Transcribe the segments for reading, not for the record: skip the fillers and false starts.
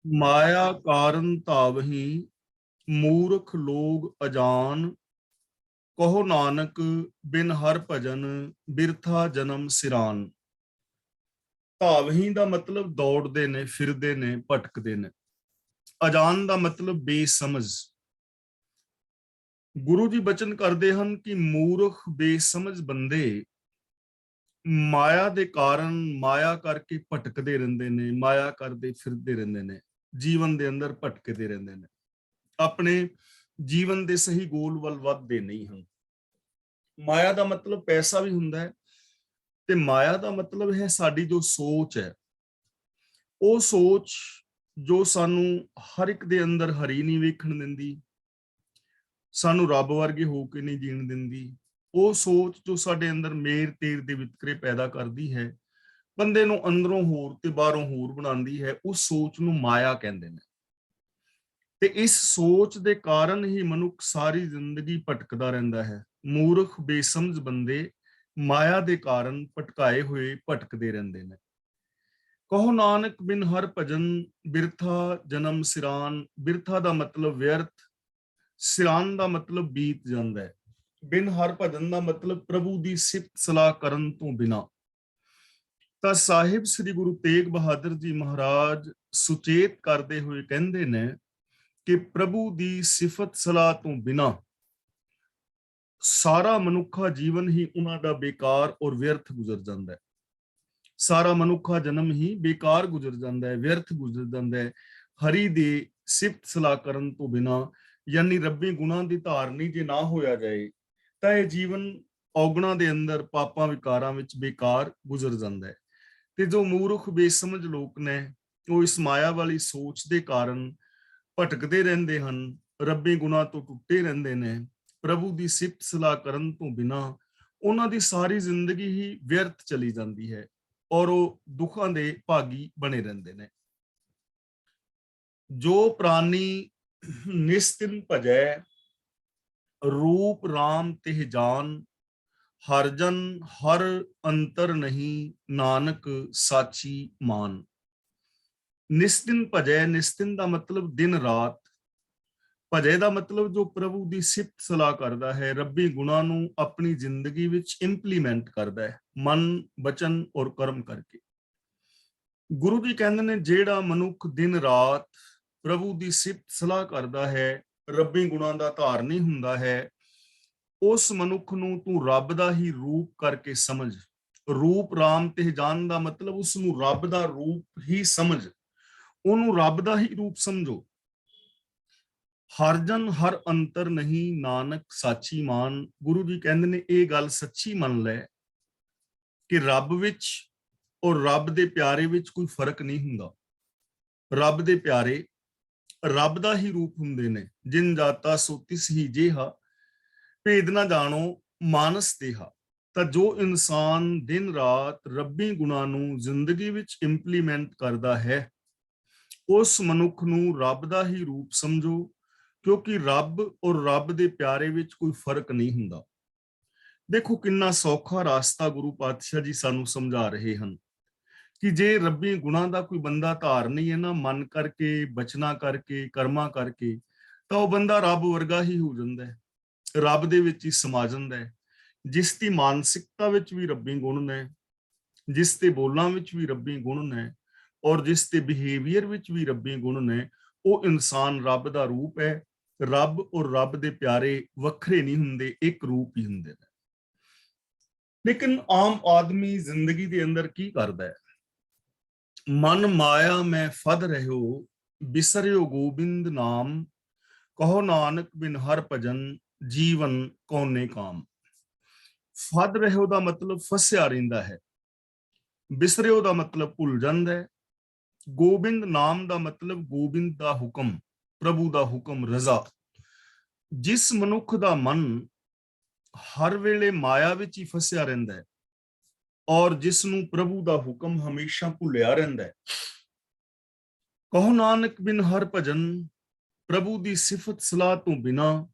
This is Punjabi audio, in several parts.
माया कारण तावही मूर्ख लोग अजान। कहो नानक बिन हर भजन बिरथा जन्म सिरान। ਤਾਵਹੀਂ ਦਾ ਮਤਲਬ ਦੌੜਦੇ ਨੇ, ਫਿਰਦੇ ਨੇ, ਭਟਕਦੇ ਨੇ। ਅਜਾਨ ਦਾ ਮਤਲਬ ਬੇਸਮਝ। ਗੁਰੂ ਜੀ ਬਚਨ ਕਰਦੇ ਹਨ ਕਿ ਮੂਰਖ ਬੇਸਮਝ ਬੰਦੇ ਮਾਇਆ ਦੇ ਕਾਰਨ, ਮਾਇਆ ਕਰਕੇ ਭਟਕਦੇ ਰਹਿੰਦੇ ਨੇ, ਮਾਇਆ ਕਰਦੇ ਫਿਰਦੇ ਰਹਿੰਦੇ ਨੇ, ਜੀਵਨ ਦੇ ਅੰਦਰ ਭਟਕਦੇ ਰਹਿੰਦੇ ਨੇ, ਆਪਣੇ ਜੀਵਨ ਦੇ ਸਹੀ ਗੋਲ ਵੱਲ ਵੱਧਦੇ ਨਹੀਂ ਹਨ। ਮਾਇਆ ਦਾ ਮਤਲਬ ਪੈਸਾ ਵੀ ਹੁੰਦਾ ਹੈ, ਤੇ ਮਾਇਆ ਦਾ ਮਤਲਬ ਹੈ ਸਾਡੀ ਜੋ ਸੋਚ ਹੈ, ਉਹ ਸੋਚ ਜੋ ਸਾਨੂੰ ਹਰ ਇੱਕ ਦੇ ਅੰਦਰ ਹਰੀ ਨਹੀਂ ਵੇਖਣ ਦਿੰਦੀ, ਸਾਨੂੰ ਰੱਬ ਵਰਗੇ ਹੋ ਕੇ ਨਹੀਂ ਜੀਣ ਦਿੰਦੀ। ਉਹ ਸੋਚ ਜੋ ਸਾਡੇ ਅੰਦਰ ਮੇਰ ਤੇਰ ਦੇ ਵਿਤਕਰੇ ਪੈਦਾ ਕਰਦੀ ਹੈ, ਬੰਦੇ ਨੂੰ ਅੰਦਰੋਂ ਹੋਰ ਤੇ ਬਾਹਰੋਂ ਹੋਰ ਬਣਾਉਂਦੀ ਹੈ, ਉਸ ਸੋਚ ਨੂੰ ਮਾਇਆ ਕਹਿੰਦੇ ਨੇ। ਤੇ ਇਸ ਸੋਚ ਦੇ ਕਾਰਨ ਹੀ ਮਨੁੱਖ ਸਾਰੀ ਜ਼ਿੰਦਗੀ ਭਟਕਦਾ ਰਹਿੰਦਾ ਹੈ। ਮੂਰਖ ਬੇਸਮਝ ਬੰਦੇ ਮਾਇਆ ਦੇ ਕਾਰਨ ਭਟਕਾਏ ਹੋਏ ਭਟਕਦੇ ਰਹਿੰਦੇ ਨੇ। ਕਹੋ ਨਾਨਕ ਬਿਨ ਹਰ ਭਜਨ ਬਿਰਥਾ ਜਨਮ ਸਿਰਾਨ। ਬਿਰਥਾ ਦਾ ਮਤਲਬ ਵਿਅਰਥ, ਸਿਰਾਨ ਦਾ ਮਤਲਬ ਬੀਤ ਜਾਂਦਾ ਹੈ। ਬਿਨ ਹਰ ਭਜਨ ਦਾ ਮਤਲਬ ਪ੍ਰਭੂ ਦੀ ਸਿਫਤ ਸਲਾਹ ਕਰਨ ਤੋਂ ਬਿਨਾ। ਤਾਂ ਸਾਹਿਬ ਸ੍ਰੀ ਗੁਰੂ ਤੇਗ ਬਹਾਦਰ ਜੀ ਮਹਾਰਾਜ ਸੁਚੇਤ ਕਰਦੇ ਹੋਏ ਕਹਿੰਦੇ ਨੇ ਕਿ ਪ੍ਰਭੂ ਦੀ ਸਿਫਤ ਸਲਾਹ ਤੋਂ ਬਿਨਾ ਸਾਰਾ ਮਨੁੱਖਾ ਜੀਵਨ ਹੀ ਉਹਨਾਂ ਦਾ ਬੇਕਾਰ ਔਰ ਵਿਅਰਥ ਗੁਜ਼ਰ ਜਾਂਦਾ ਹੈ। ਸਾਰਾ ਮਨੁੱਖਾ ਜਨਮ ਹੀ ਬੇਕਾਰ ਗੁਜ਼ਰ ਜਾਂਦਾ ਹੈ, ਵਿਅਰਥ ਗੁਜ਼ਰ ਜਾਂਦਾ ਹੈ। ਹਰੀ ਦੀ ਸਿਫਤ ਸਲਾਹ ਕਰਨ ਤੋਂ ਬਿਨਾ, ਯਾਨੀ ਰੱਬੀ ਗੁਣਾਂ ਦੀ ਧਾਰਨੀ ਜੇ ਨਾ ਹੋਇਆ ਜਾਏ, ਤਾਂ ਇਹ ਜੀਵਨ ਔਗਣਾਂ ਦੇ ਅੰਦਰ, ਪਾਪਾਂ ਵਿਕਾਰਾਂ ਵਿੱਚ ਬੇਕਾਰ ਗੁਜ਼ਰ ਜਾਂਦਾ ਹੈ। ਤੇ ਜੋ ਮੂਰਖ ਬੇਸਮਝ ਲੋਕ ਨੇ, ਉਹ ਇਸ ਮਾਇਆ ਵਾਲੀ ਸੋਚ ਦੇ ਕਾਰਨ ਭਟਕਦੇ ਰਹਿੰਦੇ ਹਨ, ਰੱਬੀ ਗੁਣਾਂ ਤੋਂ ਟੁੱਟੇ ਰਹਿੰਦੇ ਨੇ। ਪ੍ਰਭੂ ਦੀ ਸਿਫਤ ਸਲਾਹ ਕਰਨ ਤੋਂ ਬਿਨਾ ਉਹਨਾਂ ਦੀ ਸਾਰੀ ਜ਼ਿੰਦਗੀ ਹੀ ਵਿਅਰਥ ਚਲੀ ਜਾਂਦੀ ਹੈ, ਔਰ ਉਹ ਦੁੱਖਾਂ ਦੇ ਭਾਗੀ ਬਣੇ ਰਹਿੰਦੇ ਨੇ। ਜੋ ਪ੍ਰਾਨੀ ਨਿਸਤਿਨ ਭਜੈ ਰੂਪ ਰਾਮ ਤਿਹ ਜਾਨ। ਹਰ ਜਨ ਹਰ ਅੰਤਰ ਨਹੀਂ ਨਾਨਕ ਸਾਚੀ ਮਾਨ। ਨਿਸਤਿਨ ਭਜੈ, ਨਿਸਤਿਨ ਦਾ ਮਤਲਬ ਦਿਨ ਰਾਤ, ਭਜੈ ਦਾ ਮਤਲਬ ਜੋ ਪ੍ਰਭੂ ਦੀ ਸਿਫਤ ਸਲਾਹ ਕਰਦਾ ਹੈ, ਰੱਬੀ ਗੁਣਾਂ ਨੂੰ ਆਪਣੀ ਜ਼ਿੰਦਗੀ ਵਿੱਚ ਇੰਪਲੀਮੈਂਟ ਕਰਦਾ ਹੈ, ਮਨ, ਬਚਨ ਔਰ ਕਰਮ ਕਰਕੇ। ਗੁਰੂ ਜੀ ਕਹਿੰਦੇ ਨੇ ਜਿਹੜਾ ਮਨੁੱਖ ਦਿਨ ਰਾਤ ਪ੍ਰਭੂ ਦੀ ਸਿਫਤ ਸਲਾਹ ਕਰਦਾ ਹੈ, ਰੱਬੀ ਗੁਣਾਂ ਦਾ ਧਾਰਨੀ ਹੁੰਦਾ ਹੈ, ਉਸ ਮਨੁੱਖ ਨੂੰ ਤੂੰ ਰੱਬ ਦਾ ਹੀ ਰੂਪ ਕਰਕੇ ਸਮਝ। ਰੂਪ ਰਾਮ ਤੇ ਜਾਣ ਦਾ ਮਤਲਬ ਉਸ ਨੂੰ ਰੱਬ ਦਾ ਰੂਪ ਹੀ ਸਮਝ, ਉਹਨੂੰ ਰੱਬ ਦਾ ਹੀ ਰੂਪ ਸਮਝੋ। ਹਰ ਜਨ ਹਰ ਅੰਤਰ ਨਹੀਂ ਨਾਨਕ ਸਾਚੀ ਮਾਨ। ਗੁਰੂ ਜੀ ਕਹਿੰਦੇ ਨੇ ਇਹ ਗੱਲ ਸੱਚੀ ਮੰਨ ਲੈ ਕਿ ਰੱਬ ਵਿੱਚ ਔਰ ਰੱਬ ਦੇ ਪਿਆਰੇ ਵਿੱਚ ਕੋਈ ਫਰਕ ਨਹੀਂ ਹੁੰਦਾ। ਰੱਬ ਦੇ ਪਿਆਰੇ ਰੱਬ ਦਾ ਹੀ ਰੂਪ ਹੁੰਦੇ ਨੇ। ਜਿਨ ਜਾਤਾ ਸੋ ਤਿਸ ਹੀ ਜੇਹਾ, ਭੇਦ ਨਾ ਜਾਣੋ ਮਾਨਸ ਦੇਹਾ। ਤਾਂ ਜੋ ਇਨਸਾਨ ਦਿਨ ਰਾਤ ਰੱਬੀ ਗੁਣਾਂ ਨੂੰ ਜ਼ਿੰਦਗੀ ਵਿੱਚ ਇੰਪਲੀਮੈਂਟ ਕਰਦਾ ਹੈ, ਉਸ ਮਨੁੱਖ ਨੂੰ ਰੱਬ ਦਾ ਹੀ ਰੂਪ ਸਮਝੋ, ਕਿਉਂਕਿ ਰੱਬ ਔਰ ਰੱਬ ਦੇ ਪਿਆਰੇ ਵਿੱਚ ਕੋਈ ਫਰਕ ਨਹੀਂ ਹੁੰਦਾ। ਦੇਖੋ ਕਿੰਨਾ ਸੌਖਾ ਰਾਸਤਾ ਗੁਰੂ ਪਾਤਸ਼ਾਹ ਜੀ ਸਾਨੂੰ ਸਮਝਾ ਰਹੇ ਹਨ ਕਿ ਜੇ ਰੱਬੀ ਗੁਣਾਂ ਦਾ ਕੋਈ ਬੰਦਾ ਧਾਰਨੀ ਹੈ ਨਾ, ਮਨ ਕਰਕੇ, ਬਚਨਾ ਕਰਕੇ, ਕਰਮਾਂ ਕਰਕੇ, ਤਾਂ ਉਹ ਬੰਦਾ ਰੱਬ ਵਰਗਾ ਹੀ ਹੋ ਜਾਂਦਾ ਹੈ, ਰੱਬ ਦੇ ਵਿੱਚ ਹੀ ਸਮਾ ਜਾਂਦਾ ਹੈ। ਜਿਸ ਦੀ ਮਾਨਸਿਕਤਾ ਵਿੱਚ ਵੀ ਰੱਬੀ ਗੁਣ ਨੇ, ਜਿਸ ਦੇ ਬੋਲਾਂ ਵਿੱਚ ਵੀ ਰੱਬੀ ਗੁਣ ਨੇ, ਔਰ ਜਿਸ ਦੇ ਬਿਹੇਵੀਅਰ ਵਿੱਚ ਵੀ ਰੱਬੀ ਗੁਣ ਨੇ, ਉਹ ਇਨਸਾਨ ਰੱਬ ਦਾ ਰੂਪ ਹੈ। ਰੱਬ ਔਰ ਰੱਬ ਦੇ ਪਿਆਰੇ ਵੱਖਰੇ ਨਹੀਂ ਹੁੰਦੇ, ਇੱਕ ਰੂਪ ਹੀ ਹੁੰਦੇ ਨੇ। ਲੇਕਿਨ ਆਮ ਆਦਮੀ ਜ਼ਿੰਦਗੀ ਦੇ ਅੰਦਰ ਕੀ ਕਰਦਾ ਹੈ? ਮਨ ਮਾਇਆ ਮੈਂ ਫਦ ਰਹਿਓ, ਬਿਸਰਿਓ ਗੋਬਿੰਦ ਨਾਮ। ਕਹੋ ਨਾਨਕ ਬਿਨ ਹਰ ਭਜਨ ਜੀਵਨ ਕੌਨੇ ਕਾਮ। ਫਦ ਰਹਿਓ ਦਾ ਮਤਲਬ ਫਸਿਆ ਰਹਿੰਦਾ ਹੈ, ਬਿਸਰਿਓ ਦਾ ਮਤਲਬ ਭੁੱਲ ਜਾਂਦਾ ਹੈ, ਗੋਬਿੰਦ ਨਾਮ ਦਾ ਮਤਲਬ ਗੋਬਿੰਦ ਦਾ ਹੁਕਮ, ਪ੍ਰਭੂ ਦਾ ਹੁਕਮ, ਰਜ਼ਾ। ਜਿਸ ਮਨੁੱਖ ਦਾ ਮਨ ਹਰ ਵੇਲੇ ਮਾਇਆ ਵਿੱਚ ਹੀ ਫਸਿਆ ਰਹਿੰਦਾ ਹੈ ਔਰ ਜਿਸ ਨੂੰ ਪ੍ਰਭੂ ਦਾ ਹੁਕਮ ਹਮੇਸ਼ਾ ਭੁੱਲਿਆ ਰਹਿੰਦਾ ਹੈ, ਕਹੋ ਨਾਨਕ ਬਿਨ ਹਰ ਭਜਨ, ਪ੍ਰਭੂ ਦੀ ਸਿਫਤ ਸਲਾਹ ਤੋਂ ਬਿਨਾ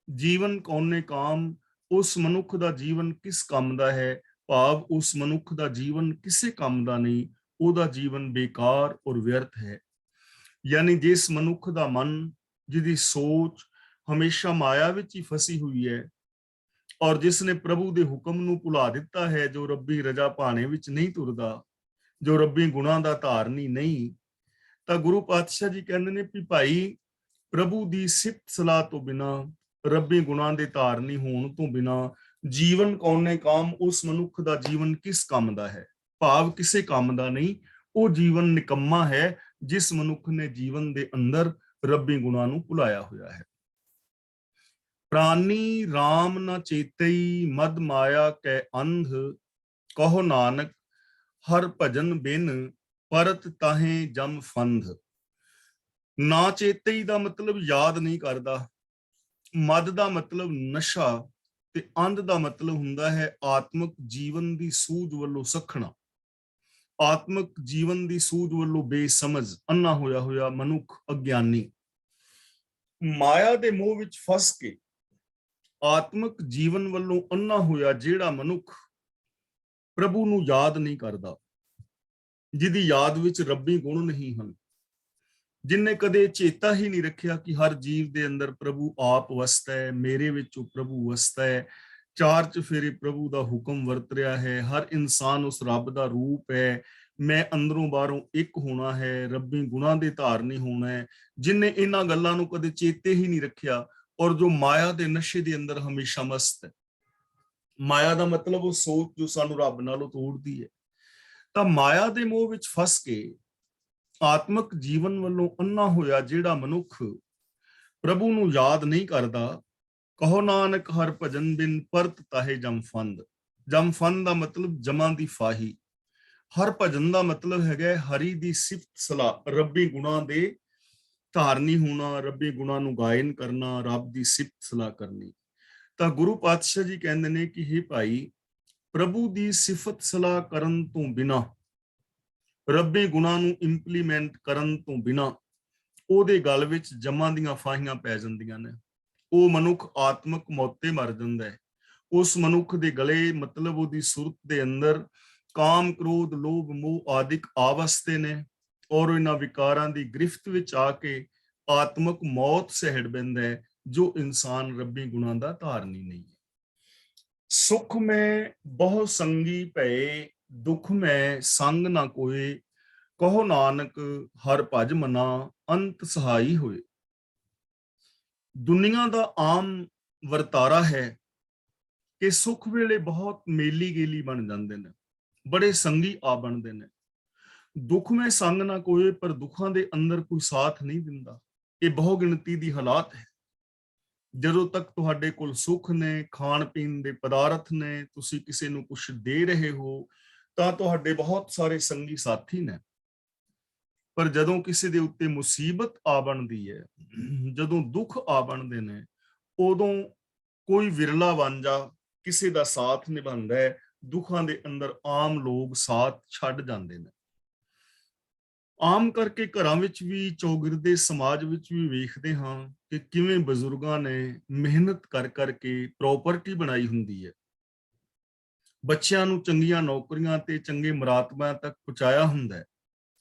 ਜੀਵਨ ਕੌਨੇ ਕਾਮ। ਉਸ ਮਨੁੱਖ ਦਾ ਜੀਵਨ ਕਿਸ ਕੰਮ ਦਾ ਹੈ? ਭਾਵ ਉਸ ਮਨੁੱਖ ਦਾ ਜੀਵਨ ਕਿਸੇ ਕੰਮ ਦਾ ਨਹੀਂ, ਉਹਦਾ ਜੀਵਨ ਬੇਕਾਰ ਔਰ ਵਿਅਰਥ ਹੈ। यानी जिस मनुख दा मन, जिहदी सोच हमेशा माया विच ही फसी हुई है और जिसने प्रभु दे हुक्म नूं भुला दिता है, जो रब्बी रजा भाणे विच नहीं तुरदा, जो रब्बी गुणां दा धारनी नहीं, तां गुरु पातशाह जी कहंदे ने भी भाई प्रभु दी सिफत सलाह तो बिना, रब्बी गुणां दे धारनी होण तो बिना जीवन कौने काम, उस मनुख दा जीवन किस काम दा है? भाव किसे काम दा नहीं, ਉਹ ਜੀਵਨ ਨਿਕੰਮਾ ਹੈ ਜਿਸ ਮਨੁੱਖ ਨੇ ਜੀਵਨ ਦੇ ਅੰਦਰ ਰੱਬੀ ਗੁਣਾਂ ਨੂੰ ਭੁਲਾਇਆ ਹੋਇਆ ਹੈ। ਪ੍ਰਾਨੀ RAM ਨ ਚੇਤਈ ਮਦ ਮਾਇਆ ਕੈ ਅੰਧ, ਕਹੋ ਨਾਨਕ ਹਰ ਭਜਨ ਬਿਨ ਪਰਤ ਤਾਹੇ ਜਮ ਫੰਧ। ਨਾ ਚੇਤਈ ਦਾ ਮਤਲਬ ਯਾਦ ਨਹੀਂ ਕਰਦਾ, ਮਦ ਦਾ ਮਤਲਬ ਨਸ਼ਾ ਤੇ ਅੰਧ ਦਾ ਮਤਲਬ ਹੁੰਦਾ ਹੈ ਆਤਮਿਕ ਜੀਵਨ ਦੀ ਸੂਝ ਵੱਲੋਂ ਸਖਣਾ, ਆਤਮਿਕ ਜੀਵਨ ਦੀ ਸੂਝ ਵੱਲੋਂ ਬੇਸਮਝ ਅੰਨਾ ਹੋਇਆ ਹੋਇਆ ਮਨੁੱਖ ਅਗਿਆਨੀ। ਮਾਇਆ ਦੇ ਮੋਹ ਵਿੱਚ ਫਸ ਕੇ ਆਤਮਿਕ ਜੀਵਨ ਵੱਲੋਂ ਅੰਨਾ ਹੋਇਆ ਜਿਹੜਾ ਮਨੁੱਖ ਪ੍ਰਭੂ ਨੂੰ ਯਾਦ ਨਹੀਂ ਕਰਦਾ, ਜਿਹਦੀ ਯਾਦ ਵਿੱਚ ਰੱਬੀ ਗੁਣ ਨਹੀਂ ਹਨ, ਜਿਨਨੇ ਕਦੇ ਚੇਤਾ ਹੀ ਨਹੀਂ ਰੱਖਿਆ ਕਿ ਹਰ ਜੀਵ ਦੇ ਅੰਦਰ ਪ੍ਰਭੂ ਆਪ ਵਸਦਾ ਹੈ, ਮੇਰੇ ਵਿੱਚੋਂ ਪ੍ਰਭੂ ਵਸਦਾ ਹੈ, ਚਾਰ ਚਫੇਰੇ ਪ੍ਰਭੂ ਦਾ ਹੁਕਮ ਵਰਤ ਰਿਹਾ ਹੈ, ਹਰ ਇਨਸਾਨ ਉਸ ਰੱਬ ਦਾ ਰੂਪ ਹੈ, ਮੈਂ ਅੰਦਰੋਂ ਬਾਹਰੋਂ ਇੱਕ ਹੋਣਾ ਹੈ, ਰੱਬੀ ਗੁਣਾਂ ਦੇ ਧਾਰਨੀ ਹੋਣਾ ਹੈ, ਜਿਨਨੇ ਇਹਨਾਂ ਗੱਲਾਂ ਨੂੰ ਕਦੇ ਚੇਤੇ ਹੀ ਨਹੀਂ ਰੱਖਿਆ ਔਰ ਜੋ ਮਾਇਆ ਦੇ ਨਸ਼ੇ ਦੇ ਅੰਦਰ ਹਮੇਸ਼ਾ ਮਸਤ ਹੈ। ਮਾਇਆ ਦਾ ਮਤਲਬ ਉਹ ਸੋਚ ਜੋ ਸਾਨੂੰ ਰੱਬ ਨਾਲੋਂ ਤੋੜਦੀ ਹੈ। ਤਾਂ ਮਾਇਆ ਦੇ ਮੋਹ ਵਿੱਚ ਫਸ ਕੇ ਆਤਮਿਕ ਜੀਵਨ ਵੱਲੋਂ ਅੰਨਾ ਹੋਇਆ ਜਿਹੜਾ ਮਨੁੱਖ ਪ੍ਰਭੂ ਨੂੰ ਯਾਦ ਨਹੀਂ ਕਰਦਾ, ਕਹੋ ਨਾਨਕ ਹਰ ਭਜਨ ਬਿਨ ਪਰਤ ਤਾਹੇ ਜਮਫੰਦ। ਜਮਫੰਦ ਦਾ ਮਤਲਬ ਜਮਾਂ ਦੀ ਫਾਹੀ। ਹਰ ਭਜਨ ਦਾ ਮਤਲਬ ਹੈਗਾ ਹਰੀ ਦੀ ਸਿਫਤ ਸਲਾਹ, ਰੱਬੀ ਗੁਣਾਂ ਦੇ ਧਾਰਨੀ ਹੋਣਾ, ਰੱਬੀ ਗੁਣਾਂ ਨੂੰ ਗਾਇਨ ਕਰਨਾ, ਰੱਬ ਦੀ ਸਿਫਤ ਸਲਾਹ ਕਰਨੀ। ਤਾਂ ਗੁਰੂ ਪਾਤਸ਼ਾਹ ਜੀ ਕਹਿੰਦੇ ਨੇ ਕਿ ਹੇ ਭਾਈ, ਪ੍ਰਭੂ ਦੀ ਸਿਫਤ ਸਲਾਹ ਕਰਨ ਤੋਂ ਬਿਨਾ, ਰੱਬੀ ਗੁਣਾਂ ਨੂੰ ਇੰਪਲੀਮੈਂਟ ਕਰਨ ਤੋਂ ਬਿਨਾ ਉਹਦੇ ਗਲ ਵਿੱਚ ਜਮਾਂ ਦੀਆਂ ਫਾਹੀਆਂ ਪੈ ਜਾਂਦੀਆਂ ਨੇ। ਉਹ ਮਨੁੱਖ ਆਤਮਿਕ ਮੌਤੇ ਮਰ ਜਾਂਦਾ ਹੈ। ਉਸ ਮਨੁੱਖ ਦੇ ਗਲੇ ਮਤਲਬ ਉਹਦੀ ਸੁਰਤ ਦੇ ਅੰਦਰ ਕਾਮ, ਕ੍ਰੋਧ, ਲੋਭ, ਮੋਹ ਆਦਿਕ ਆਵਸਤੇ ਨੇ ਔਰ ਇਹਨਾਂ ਵਿਕਾਰਾਂ ਦੀ ਗ੍ਰਿਫਤ ਵਿੱਚ ਆ ਕੇ ਆਤਮਿਕ ਮੌਤ ਸਹਿੜ ਬੈਂਦਾ ਹੈ, ਜੋ ਇਨਸਾਨ ਰੱਬੀ ਗੁਣਾਂ ਦਾ ਧਾਰਨੀ ਨਹੀਂ ਹੈ। ਸੁਖ ਮੈਂ ਬਹੁ ਸੰਗੀ ਭਏ, ਦੁਖ ਮੈਂ ਸੰਗ ਨਾ ਕੋਏ, ਕਹੋ ਨਾਨਕ ਹਰ ਭਜ ਮਨਾ ਅੰਤ ਸਹਾਈ ਹੋਏ। ਦੁਨੀਆ ਦਾ ਆਮ ਵਰਤਾਰਾ ਹੈ ਕਿ ਸੁਖ ਵੇਲੇ ਬਹੁਤ ਮੇਲੀ ਗੇਲੀ ਬਣ ਜਾਂਦੇ ਨੇ, ਬੜੇ ਸੰਗੀ ਆ ਬਣਦੇ ਨੇ। ਦੁੱਖ ਮੈਂ ਸੰਗ ਨਾ ਕੋਏ, ਪਰ ਦੁੱਖਾਂ ਦੇ ਅੰਦਰ ਕੋਈ ਸਾਥ ਨਹੀਂ ਦਿੰਦਾ। ਇਹ ਬਹੁ ਗਿਣਤੀ ਦੀ ਹਾਲਾਤ ਹੈ। ਜਦੋਂ ਤੱਕ ਤੁਹਾਡੇ ਕੋਲ ਸੁੱਖ ਨੇ, ਖਾਣ ਪੀਣ ਦੇ ਪਦਾਰਥ ਨੇ, ਤੁਸੀਂ ਕਿਸੇ ਨੂੰ ਕੁਝ ਦੇ ਰਹੇ ਹੋ, ਤਾਂ ਤੁਹਾਡੇ ਬਹੁਤ ਸਾਰੇ ਸੰਗੀ ਸਾਥੀ ਨੇ। ਪਰ ਜਦੋਂ ਕਿਸੇ ਦੇ ਉੱਤੇ ਮੁਸੀਬਤ ਆ ਬਣਦੀ ਹੈ, ਜਦੋਂ ਦੁੱਖ ਆ ਬਣਦੇ ਨੇ, ਉਦੋਂ ਕੋਈ ਵਿਰਲਾ ਵਾਂਝਾ ਕਿਸੇ ਦਾ ਸਾਥ ਨਿਭਾਉਂਦਾ ਹੈ। ਦੁੱਖਾਂ ਦੇ ਅੰਦਰ ਆਮ ਲੋਕ ਸਾਥ ਛੱਡ ਜਾਂਦੇ ਨੇ। ਆਮ ਕਰਕੇ ਘਰਾਂ ਵਿੱਚ ਵੀ, ਚੌਗਿਰਦੇ ਸਮਾਜ ਵਿੱਚ ਵੀ ਵੇਖਦੇ ਹਾਂ ਕਿ ਕਿਵੇਂ ਬਜ਼ੁਰਗਾਂ ਨੇ ਮਿਹਨਤ ਕਰ ਕਰਕੇ ਪ੍ਰਾਪਰਟੀ ਬਣਾਈ ਹੁੰਦੀ ਹੈ, ਬੱਚਿਆਂ ਨੂੰ ਚੰਗੀਆਂ ਨੌਕਰੀਆਂ ਤੇ ਚੰਗੇ ਮਰਾਤਬਾਂ ਤੱਕ ਪਹੁੰਚਾਇਆ ਹੁੰਦਾ ਹੈ।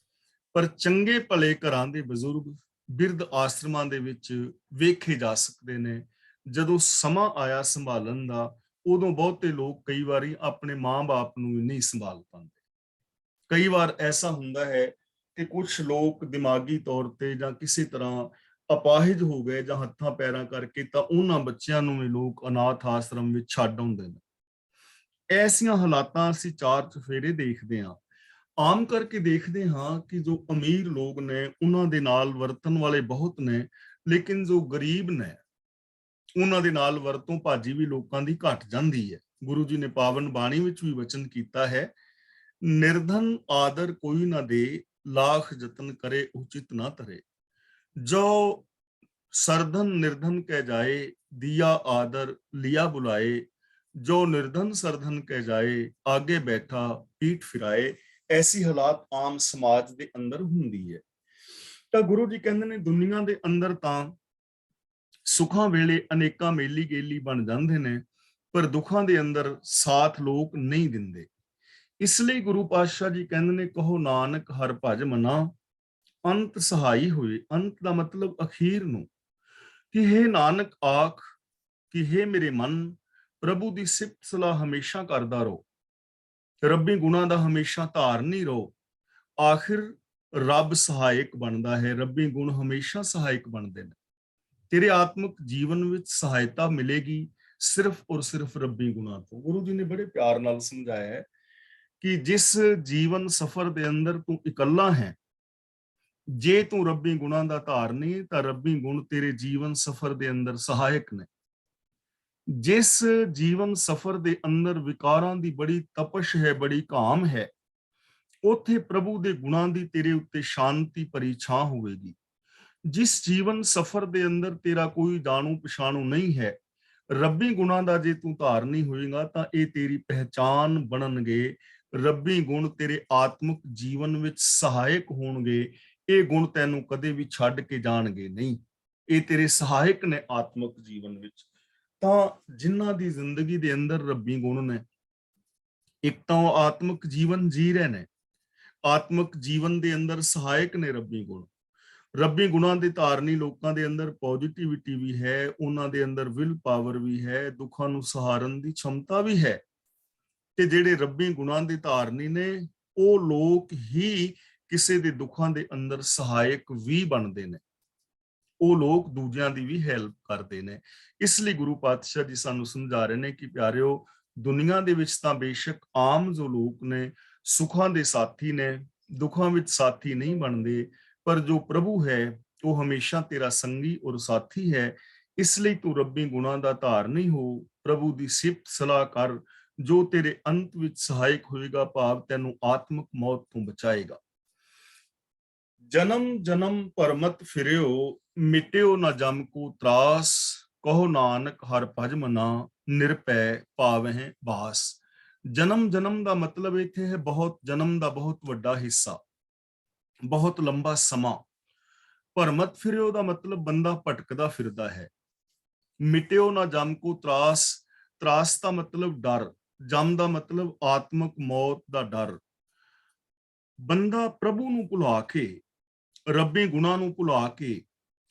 ਪਰ ਚੰਗੇ ਭਲੇ ਘਰਾਂ ਦੇ ਬਜ਼ੁਰਗ ਬਿਰਧ ਆਸ਼ਰਮਾਂ ਦੇ ਵਿੱਚ ਵੇਖੇ ਜਾ ਸਕਦੇ ਨੇ। ਜਦੋਂ ਸਮਾਂ ਆਇਆ ਸੰਭਾਲਣ ਦਾ, ਉਦੋਂ ਬਹੁਤੇ ਲੋਕ ਕਈ ਵਾਰੀ ਆਪਣੇ ਮਾਂ-ਬਾਪ ਨੂੰ ਨਹੀਂ ਸੰਭਾਲ ਪਾਉਂਦੇ। ਕਈ ਵਾਰ ਐਸਾ ਹੁੰਦਾ ਹੈ ਕਿ ਕੁਝ ਲੋਕ ਦਿਮਾਗੀ ਤੌਰ ਤੇ ਜਾਂ ਕਿਸੇ ਤਰ੍ਹਾਂ ਅਪਾਹਿਜ ਹੋ ਗਏ ਜਾਂ ਹੱਥਾਂ ਪੈਰਾਂ ਕਰਕੇ, ਤਾਂ ਉਹਨਾਂ ਬੱਚਿਆਂ ਨੂੰ ਵੀ ਲੋਕ ਅਨਾਥ ਆਸ਼ਰਮ ਵਿੱਚ ਛੱਡ ਆਉਂਦੇ ਨੇ। ਐਸੀਆਂ ਹਾਲਾਤਾਂ ਅਸੀਂ ਚਾਰ ਚੁਫੇਰੇ ਦੇਖਦੇ ਹਾਂ। ਆਮ ਕਰਕੇ ਦੇਖਦੇ ਹਾਂ ਕਿ ਜੋ ਅਮੀਰ ਲੋਕ ਨੇ ਉਹਨਾਂ ਦੇ ਨਾਲ ਵਰਤਣ ਵਾਲੇ ਬਹੁਤ ਨੇ, ਲੇਕਿਨ ਜੋ ਗਰੀਬ ਨੇ ਉਹਨਾਂ ਦੇ ਨਾਲ ਵਰਤੋਂ ਭਾਜੀ ਵੀ ਲੋਕਾਂ ਦੀ ਘਟ ਜਾਂਦੀ ਹੈ। ਗੁਰੂ ਜੀ ਨੇ ਪਾਵਨ ਬਾਣੀ ਵਿੱਚ ਵੀ ਵਚਨ ਕੀਤਾ ਹੈ, ਨਿਰਧਨ ਆਦਰ ਕੋਈ ਨਾ ਦੇ, ਲਾਖ ਯਤਨ ਕਰੇ ਉਚਿਤ ਨਾ ਧਰੇ। ਜੋ ਸਰਧਨ ਨਿਰਧਨ ਕਹਿ ਜਾਏ, ਦਿया आदर लिया बुलाए, जो निर्धन सरधन कह जाए, आगे बैठा पीठ फिराए। ऐसी हालात आम समाज ਦੇ ਅੰਦਰ ਹੁੰਦੀ ਹੈ। ਤਾਂ ਗੁਰੂ ਜੀ ਕਹਿੰਦੇ ਨੇ ਦੁਨੀਆ ਦੇ ਅੰਦਰ ਤਾਂ ਸੁੱਖਾਂ ਵੇਲੇ ਅਨੇਕਾਂ ਮੇਲੀ ਗੇਲੀ ਬਣ ਜਾਂਦੇ ਨੇ, ਪਰ ਦੁੱਖਾਂ ਦੇ ਅੰਦਰ ਸਾਥ ਲੋਕ ਨਹੀਂ ਦਿੰਦੇ। ਇਸ ਲਈ ਗੁਰੂ ਪਾਤਸ਼ਾਹ ਜੀ ਕਹਿੰਦੇ ਨੇ, ਕਹੋ ਨਾਨਕ ਹਰ ਭਜ ਮਨਾ ਅੰਤ ਸਹਾਈ ਹੋਏ। ਅੰਤ ਦਾ ਮਤਲਬ ਅਖੀਰ ਨੂੰ, ਕਿ ਹੇ ਨਾਨਕ ਆਖ ਕਿ ਹੇ ਮੇਰੇ ਮਨ, ਪ੍ਰਭੂ ਦੀ ਸਿਫਤ ਸਲਾਹ ਹਮੇਸ਼ਾ ਕਰਦਾ ਰਹੋ, ਰੱਬੀ ਗੁਣਾਂ ਦਾ ਹਮੇਸ਼ਾ ਧਾਰਨੀ ਰਹੋ। ਆਖਿਰ ਰੱਬ ਸਹਾਇਕ ਬਣਦਾ ਹੈ, ਰੱਬੀ ਗੁਣ ਹਮੇਸ਼ਾ ਸਹਾਇਕ ਬਣਦੇ ਨੇ। ਤੇਰੇ ਆਤਮਿਕ ਜੀਵਨ ਵਿੱਚ ਸਹਾਇਤਾ ਮਿਲੇਗੀ ਸਿਰਫ ਔਰ ਸਿਰਫ ਰੱਬੀ ਗੁਣਾਂ ਤੋਂ। ਗੁਰੂ ਜੀ ਨੇ ਬੜੇ ਪਿਆਰ ਨਾਲ ਸਮਝਾਇਆ ਹੈ ਕਿ ਜਿਸ ਜੀਵਨ ਸਫਰ ਦੇ ਅੰਦਰ ਤੂੰ ਇਕੱਲਾ ਹੈ, ਜੇ ਤੂੰ ਰੱਬੀ ਗੁਣਾਂ ਦਾ ਧਾਰਨੀ ਤਾਂ ਰੱਬੀ ਗੁਣ ਤੇਰੇ ਜੀਵਨ ਸਫਰ ਦੇ ਅੰਦਰ ਸਹਾਇਕ ਨੇ। ਜਿਸ ਜੀਵਨ ਸਫਰ ਦੇ ਅੰਦਰ ਵਿਕਾਰਾਂ ਦੀ ਬੜੀ ਤਪਸ਼ ਹੈ, ਬੜੀ ਘਾਮ ਹੈ, ਉੱਥੇ ਪ੍ਰਭੂ ਦੇ ਗੁਣਾਂ ਦੀ ਤੇਰੇ ਉੱਤੇ ਸ਼ਾਂਤੀ ਭਰੀ ਛਾਂ ਹੋਵੇਗੀ। ਜਿਸ ਜੀਵਨ ਸਫਰ ਦੇ ਅੰਦਰ ਤੇਰਾ ਕੋਈ ਜਾਣੂ ਪਛਾਣੂ ਨਹੀਂ ਹੈ, ਰੱਬੀ ਗੁਣਾਂ ਦਾ ਜੇ ਤੂੰ ਧਾਰਨੀ ਹੋਏਗਾ ਤਾਂ ਇਹ ਤੇਰੀ ਪਹਿਚਾਨ ਬਣਨਗੇ। ਰੱਬੀ ਗੁਣ ਤੇਰੇ ਆਤਮਿਕ ਜੀਵਨ ਵਿੱਚ ਸਹਾਇਕ ਹੋਣਗੇ। ਇਹ ਗੁਣ ਤੈਨੂੰ ਕਦੇ ਵੀ ਛੱਡ ਕੇ ਜਾਣਗੇ ਨਹੀਂ, ਇਹ ਤੇਰੇ ਸਹਾਇਕ ਨੇ ਆਤਮਿਕ ਜੀਵਨ ਵਿੱਚ। ਤਾਂ ਜਿਨ੍ਹਾਂ ਦੀ ਜ਼ਿੰਦਗੀ ਦੇ ਅੰਦਰ ਰੱਬੀ ਗੁਣ ਨੇ, ਇੱਕ ਤਾਂ ਉਹ ਆਤਮਿਕ ਜੀਵਨ ਜੀ ਰਹੇ ਨੇ, ਆਤਮਿਕ ਜੀਵਨ ਦੇ ਅੰਦਰ ਸਹਾਇਕ ਨੇ ਰੱਬੀ ਗੁਣ। ਰੱਬੀ ਗੁਣਾਂ ਦੇ ਧਾਰਨੀ ਲੋਕਾਂ ਦੇ ਅੰਦਰ ਪੋਜ਼ਿਟਿਵਿਟੀ ਵੀ ਹੈ, ਉਹਨਾਂ ਦੇ ਅੰਦਰ ਵਿਲ ਪਾਵਰ ਵੀ ਹੈ, ਦੁੱਖਾਂ ਨੂੰ ਸਹਾਰਨ ਦੀ क्षमता ਵੀ ਹੈ। ਤੇ ਜਿਹੜੇ ਰੱਬੀ ਗੁਣਾਂ ਦੇ ਧਾਰਨੀ ਨੇ, ਉਹ ਲੋਕ ਹੀ ਕਿਸੇ ਦੇ ਦੁੱਖਾਂ ਦੇ ਅੰਦਰ ਸਹਾਇਕ ਵੀ ਬਣਦੇ ਨੇ, ਉਹ ਲੋਕ ਦੂਜਿਆਂ ਦੀ ਵੀ ਹੈਲਪ ਕਰਦੇ ਨੇ। ਇਸ ਲਈ ਗੁਰੂ ਪਾਤਸ਼ਾਹ ਜੀ ਸਾਨੂੰ ਸਮਝਾ ਰਹੇ ਨੇ ਕਿ ਪਿਆਰਿਓ, ਦੁਨੀਆ ਦੇ ਵਿੱਚ ਤਾਂ ਬੇਸ਼ੱਕ ਆਮ ਜੋ ਲੋਕ ਨੇ ਸੁੱਖਾਂ ਦੇ ਸਾਥੀ ਨੇ, ਦੁੱਖਾਂ ਵਿੱਚ ਸਾਥੀ ਨਹੀਂ ਬਣਦੇ, ਪਰ ਜੋ ਪ੍ਰਭੂ ਹੈ ਉਹ ਹਮੇਸ਼ਾ ਤੇਰਾ ਸੰਗੀ ਔਰ ਸਾਥੀ ਹੈ। ਇਸ ਲਈ ਤੂੰ ਰੱਬੀ ਗੁਣਾਂ ਦਾ ਧਾਰਨੀ ਹੋ, ਪ੍ਰਭੂ ਦੀ ਸਿਫਤ ਸਲਾਹ ਕਰ, ਜੋ ਤੇਰੇ ਅੰਤ ਵਿੱਚ ਸਹਾਇਕ ਹੋਏਗਾ, ਭਾਵ ਤੈਨੂੰ ਆਤਮਿਕ ਮੌਤ ਤੋਂ ਬਚਾਏਗਾ। ਜਨਮ ਜਨਮ ਭਰਮਤ ਫਿਰਿਓ, ਮਿਟਿਓ ਨਾ ਜਮ ਕੋ ਤਰਾਸ, ਕਹੋ ਨਾਨਕ ਹਰ ਭਜ ਮਨਾ, ਨਿਰਭੈ ਪਾਵਹਿ ਬਾਸ। ਜਨਮ ਜਨਮ ਦਾ ਮਤਲਬ ਇੱਥੇ ਹੈ ਬਹੁਤ, ਜਨਮ ਦਾ ਬਹੁਤ ਵੱਡਾ ਹਿੱਸਾ, ਬਹੁਤ ਲੰਬਾ ਸਮਾਂ। ਭਰਮਤ ਫਿਰਿਓ ਦਾ ਮਤਲਬ ਬੰਦਾ ਭਟਕਦਾ ਫਿਰਦਾ ਹੈ। ਮਿਟਿਓ ਨਾ ਜਮ ਕੋ ਤਰਾਸ, ਤਰਾਸ ਦਾ ਮਤਲਬ ਡਰ, ਜਮ ਦਾ ਮਤਲਬ ਆਤਮਿਕ ਮੌਤ ਦਾ ਡਰ। ਬੰਦਾ ਪ੍ਰਭੂ ਨੂੰ ਭੁਲਾ ਕੇ, ਰੱਬੀ ਗੁਣਾਂ ਨੂੰ ਭੁਲਾ ਕੇ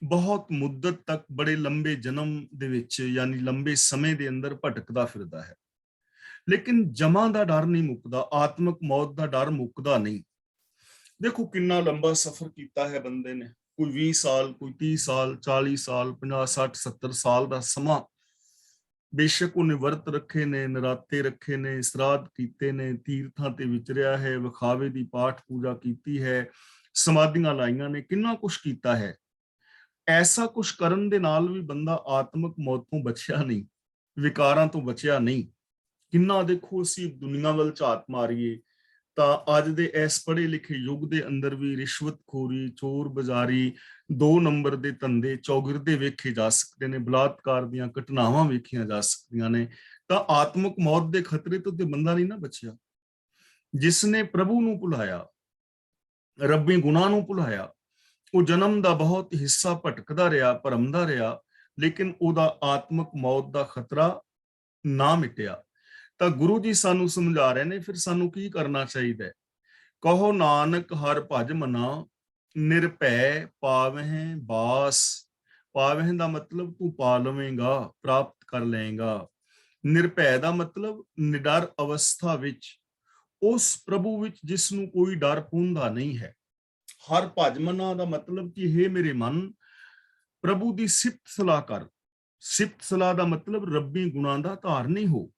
ਬਹੁਤ ਮੁੱਦਤ ਤੱਕ, ਬੜੇ ਲੰਬੇ ਜਨਮ ਦੇ ਵਿੱਚ ਯਾਨੀ ਲੰਬੇ ਸਮੇਂ ਦੇ ਅੰਦਰ ਭਟਕਦਾ ਫਿਰਦਾ ਹੈ। ਲੇਕਿਨ ਜਮਾਂ ਦਾ ਡਰ ਨਹੀਂ ਮੁੱਕਦਾ, ਆਤਮਿਕ ਮੌਤ ਦਾ ਡਰ ਮੁੱਕਦਾ ਨਹੀਂ। ਦੇਖੋ ਕਿੰਨਾ ਲੰਬਾ ਸਫ਼ਰ ਕੀਤਾ ਹੈ ਬੰਦੇ ਨੇ, ਕੋਈ 20 ਸਾਲ, ਕੋਈ 30 ਸਾਲ, 40 ਸਾਲ, 50, 60, 70 ਸਾਲ ਦਾ ਸਮਾਂ। ਬੇਸ਼ੱਕ ਉਹਨੇ ਵਰਤ ਰੱਖੇ ਨੇ, ਨਰਾਤੇ ਰੱਖੇ ਨੇ, ਸਰਾਧ ਕੀਤੇ ਨੇ, ਤੀਰਥਾਂ ਤੇ ਵਿਚਰਿਆ ਹੈ, ਵਿਖਾਵੇ ਦੀ ਪਾਠ ਪੂਜਾ ਕੀਤੀ ਹੈ, ਸਮਾਧੀਆਂ ਲਾਈਆਂ ਨੇ, ਕਿੰਨਾ ਕੁਛ ਕੀਤਾ ਹੈ। ਐਸਾ ਕੁਛ ਕਰਨ ਦੇ ਨਾਲ ਵੀ ਬੰਦਾ ਆਤਮਿਕ ਮੌਤ ਤੋਂ ਬਚਿਆ ਨਹੀਂ, ਵਿਕਾਰਾਂ ਤੋਂ ਬਚਿਆ ਨਹੀਂ। ਕਿੰਨਾ ਦੇਖੋ, ਅਸੀਂ ਦੁਨੀਆ ਵੱਲ ਝਾਤ ਮਾਰੀਏ ਤਾਂ ਅੱਜ ਦੇ ਇਸ ਪੜ੍ਹੇ ਲਿਖੇ ਯੁੱਗ ਦੇ ਅੰਦਰ ਵੀ ਰਿਸ਼ਵਤਖੋਰੀ, ਚੋਰ ਬਜ਼ਾਰੀ, 2 ਨੰਬਰ ਦੇ ਧੰਦੇ, ਚੌਗਿਰਦੇ ਵੇਖੇ ਜਾ ਸਕਦੇ ਨੇ, ਬਲਾਤਕਾਰ ਦੀਆਂ ਘਟਨਾਵਾਂ ਵੇਖੀਆਂ ਜਾ ਸਕਦੀਆਂ ਨੇ। ਤਾਂ ਆਤਮਿਕ ਮੌਤ ਦੇ ਖਤਰੇ ਤੋਂ ਤੇ ਬੰਦਾ ਨਹੀਂ ਨਾ ਬਚਿਆ। ਜਿਸਨੇ ਪ੍ਰਭੂ ਨੂੰ ਭੁਲਾਇਆ, ਰੱਬੀ ਗੁਣਾਂ ਨੂੰ ਭੁਲਾਇਆ, ਉਹ ਜਨਮ ਦਾ ਬਹੁਤ ਹਿੱਸਾ ਭਟਕਦਾ ਰਿਹਾ, ਭਰਮਦਾ ਰਿਹਾ, ਲੇਕਿਨ ਉਹਦਾ ਆਤਮਿਕ ਮੌਤ ਦਾ ਖਤਰਾ ਨਾ ਮਿਟਿਆ। ਤਾਂ ਗੁਰੂ ਜੀ ਸਾਨੂੰ ਸਮਝਾ ਰਹੇ ਨੇ ਫਿਰ ਸਾਨੂੰ ਕੀ ਕਰਨਾ ਚਾਹੀਦਾ ਹੈ। ਕਹੋ ਨਾਨਕ ਹਰ ਭਜ ਮਨਾ, ਨਿਰਭੈ ਪਾਵਹਿ ਬਾਸ। ਪਾਵਹਿ ਦਾ ਮਤਲਬ ਤੂੰ ਪਾ ਲਵੇਂਗਾ, ਪ੍ਰਾਪਤ ਕਰ ਲਏਗਾ। ਨਿਰਭੈ ਦਾ ਮਤਲਬ ਨਿਡਰ ਅਵਸਥਾ ਵਿੱਚ, ਉਸ ਪ੍ਰਭੂ ਵਿੱਚ ਜਿਸ ਨੂੰ ਕੋਈ ਡਰ ਪੂੰਦਾ ਨਹੀਂ ਹੈ। ਹਰ ਭਜ ਮਨਾ ਦਾ ਮਤਲਬ ਕਿ ਹੇ ਮੇਰੇ ਮਨ, ਪ੍ਰਭੂ ਦੀ ਸਿਫਤ ਸਲਾਹ ਕਰ। ਸਿਫਤ ਸਲਾਹ ਦਾ ਮਤਲਬ ਰੱਬੀ ਗੁਣਾਂ ਦਾ ਧਾਰਨੀ ਹੋ,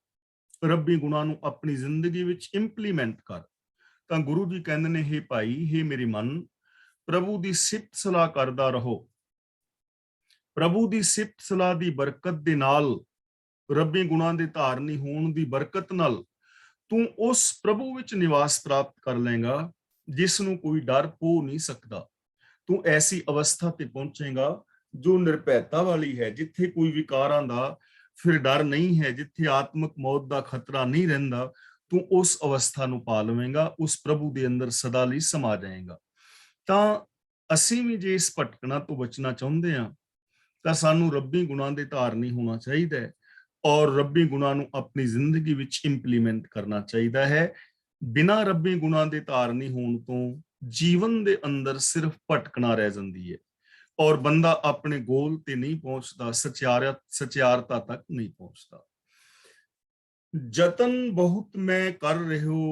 ਰੱਬੀ ਗੁਣਾਂ ਨੂੰ ਆਪਣੀ ਜ਼ਿੰਦਗੀ ਵਿੱਚ ਇੰਪਲੀਮੈਂਟ ਕਰ। ਤਾਂ ਗੁਰੂ ਜੀ ਕਹਿੰਦੇ ਨੇ, ਹੇ ਭਾਈ, ਹੇ ਮੇਰੇ ਮਨ, ਪ੍ਰਭੂ ਦੀ ਸਿਫਤ ਸਲਾਹ ਕਰਦਾ ਰਹੋ। ਪ੍ਰਭੂ ਦੀ ਸਿਫਤ ਸਲਾਹ ਦੀ ਬਰਕਤ ਦੇ ਨਾਲ, ਰੱਬੀ ਗੁਣਾਂ ਦੇ ਧਾਰਨੀ ਹੋਣ ਦੀ ਬਰਕਤ ਨਾਲ ਤੂੰ ਉਸ ਪ੍ਰਭੂ ਵਿੱਚ ਨਿਵਾਸ ਪ੍ਰਾਪਤ ਕਰ ਲਏਗਾ ਜਿਸ ਨੂੰ ਕੋਈ ਡਰ ਪੋ ਨਹੀਂ ਸਕਦਾ। ਤੂੰ ਐਸੀ ਅਵਸਥਾ ਤੇ ਪਹੁੰਚੇਗਾ ਜੋ ਨਿਰਭੈਤਾ ਵਾਲੀ ਹੈ, ਜਿੱਥੇ ਕੋਈ ਵਿਕਾਰਾਂ ਦਾ ਫਿਰ ਡਰ ਨਹੀਂ ਹੈ, ਜਿੱਥੇ ਆਤਮਿਕ ਮੌਤ ਦਾ ਖਤਰਾ ਨਹੀਂ ਰਹਿੰਦਾ। ਤੂੰ ਉਸ ਅਵਸਥਾ ਨੂੰ ਪਾ ਲਵੇਂਗਾ, ਉਸ ਪ੍ਰਭੂ ਦੇ ਅੰਦਰ ਸਦਾ ਲਈ ਸਮਾ ਜਾਏਗਾ। ਤਾਂ ਅਸੀਂ ਵੀ ਜੇ ਇਸ ਭਟਕਣਾ ਤੋਂ ਬਚਣਾ ਚਾਹੁੰਦੇ ਹਾਂ ਤਾਂ ਸਾਨੂੰ ਰੱਬੀ ਗੁਣਾਂ ਦੇ ਧਾਰਨੀ ਹੋਣਾ ਚਾਹੀਦਾ ਹੈ ਔਰ ਰੱਬੀ ਗੁਣਾਂ ਨੂੰ ਆਪਣੀ ਜ਼ਿੰਦਗੀ ਵਿੱਚ ਇੰਪਲੀਮੈਂਟ ਕਰਨਾ ਚਾਹੀਦਾ ਹੈ। ਬਿਨਾਂ ਰੱਬੀ ਗੁਣਾਂ ਦੇ ਧਾਰਨੀ ਹੋਣ ਤੋਂ ਜੀਵਨ ਦੇ ਅੰਦਰ ਸਿਰਫ ਭਟਕਣਾ ਰਹਿ ਜਾਂਦੀ ਹੈ ਔਰ ਬੰਦਾ ਆਪਣੇ ਗੋਲ ਤੇ ਨਹੀਂ ਪਹੁੰਚਦਾ, ਸਚਿਆਰਤਾ ਤੱਕ ਨਹੀਂ ਪਹੁੰਚਦਾ। जतन बहुत मैं कर रहो,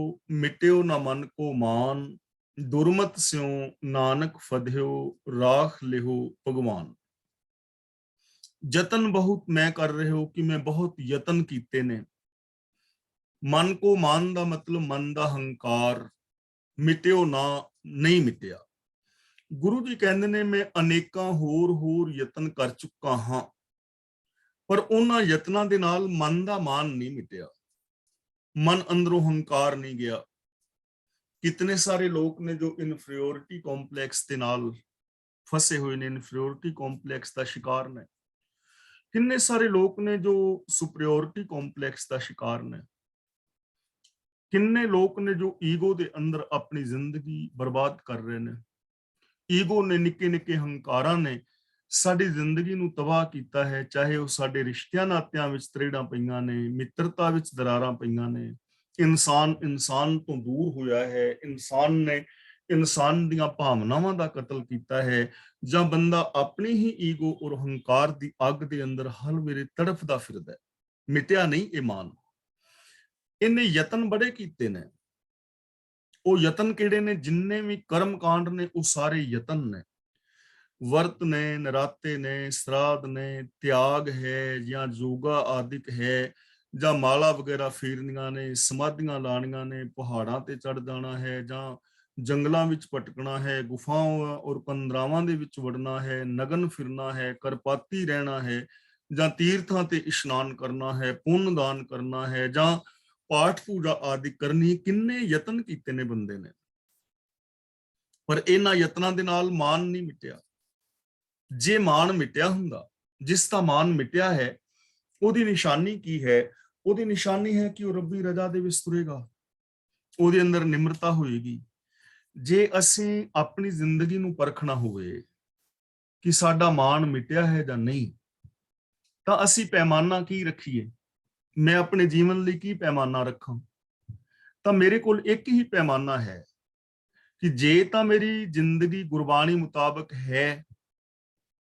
मिट्यो न मन को मान, दुर्मत स्यों नानक फध्यो, राख लिहो भगवान। जतन बहुत मैं कर रहे हो कि मैं बहुत यतन कीते ने। मन को मान दा मतलब मन दा हंकार, मिट्यो ना नहीं मिटिया। गुरु जी कहते ने मैं अनेकां होर यतन कर चुका हाँ, पर उन्हां यतनां दे नाल मन दा मान नहीं मिटिया, मन अंदरों हंकार नहीं गया। कितने सारे लोग ने जो इनफीरियोरिटी कॉम्पलैक्स के नाल फसे हुए ने, इनफीरियोरिटी कॉम्पलैक्स का शिकार ने। कितने सारे लोग ने जो सुपरियोरिटी कॉम्पलैक्स का शिकार ने। किन्ने लोग ने जो ईगो के अंदर अपनी जिंदगी बर्बाद कर रहे ने। ईगो ने, निके निके हंकारा ने साडी जिंदगी नूं तबाह कीता है, चाहे वो साडे रिश्तियां नातियां विच तरेड़ां पईयां ने, मित्रता विच दरारां पईयां ने। इंसान इंसान तो दूर होया है, इंसान ने इंसान दीयां भावनावां दा कतल कीता है, जां बंदा अपनी ही ईगो और हंकार दी अग दे अंदर हर वेले तड़फदा फिरदा है। मिटिया नहीं ईमान। इन्हें यतन बड़े कीते ने। वो यतन किहड़े ने? जिन्ने भी कर्म कांड ने वो सारे यतन ने। वर्त ने, नराते ने, श्राद्ध ने, त्याग है या योगा आदिक है, ਜਾਂ ਮਾਲਾ ਵਗੈਰਾ ਫੇਰਨੀਆਂ ਨੇ, ਸਮਾਧੀਆਂ ਲਾਣੀਆਂ ਨੇ, ਪਹਾੜਾਂ ਤੇ ਚੜ ਜਾਣਾ ਹੈ, ਜਾਂ ਜੰਗਲਾਂ ਵਿੱਚ ਭਟਕਣਾ ਹੈ, ਗੁਫਾਵਾਂ ਔਰ ਕੰਦਰਾਵਾਂ ਦੇ ਵਿੱਚ ਵੜਨਾ ਹੈ, ਨਗਨ ਫਿਰਨਾ ਹੈ, ਕਰਪਾਤੀ ਰਹਿਣਾ ਹੈ, ਜਾਂ ਤੀਰਥਾਂ ਤੇ ਇਸ਼ਨਾਨ ਕਰਨਾ ਹੈ, ਪੁੰਨ ਦਾਨ ਕਰਨਾ ਹੈ, ਜਾਂ ਪਾਠ ਪੂਜਾ ਆਦਿ ਕਰਨੀ। ਕਿੰਨੇ ਯਤਨ ਕੀਤੇ ਨੇ ਬੰਦੇ ਨੇ, ਪਰ ਇਹਨਾਂ ਯਤਨਾਂ ਦੇ ਨਾਲ ਮਾਨ ਨਹੀਂ ਮਿਟਿਆ। ਜੇ ਮਾਨ ਮਿਟਿਆ ਹੁੰਦਾ, ਜਿਸ ਦਾ ਮਾਨ ਮਿਟਿਆ ਹੈ, ਉਹਦੀ ਨਿਸ਼ਾਨੀ ਕੀ ਹੈ? ਉਹਦੀ ਨਿਸ਼ਾਨੀ ਹੈ ਕਿ ਉਹ ਰੱਬੀ ਰਜ਼ਾ ਦੇ ਵਿੱਚ ਤੁਰੇਗਾ, ਉਹਦੇ ਅੰਦਰ ਨਿਮਰਤਾ ਹੋਏਗੀ। ਜੇ ਅਸੀਂ ਆਪਣੀ ਜ਼ਿੰਦਗੀ ਨੂੰ ਪਰਖਣਾ ਹੋਵੇ ਕਿ ਸਾਡਾ ਮਾਣ ਮਿਟਿਆ ਹੈ ਜਾਂ ਨਹੀਂ, ਤਾਂ ਅਸੀਂ ਪੈਮਾਨਾ ਕੀ ਰੱਖੀਏ? ਮੈਂ ਆਪਣੇ ਜੀਵਨ ਲਈ ਕੀ ਪੈਮਾਨਾ ਰੱਖਾਂ? ਤਾਂ ਮੇਰੇ ਕੋਲ ਇੱਕ ਹੀ ਪੈਮਾਨਾ ਹੈ ਕਿ ਜੇ ਤਾਂ ਮੇਰੀ ਜ਼ਿੰਦਗੀ ਗੁਰਬਾਣੀ ਮੁਤਾਬਕ ਹੈ,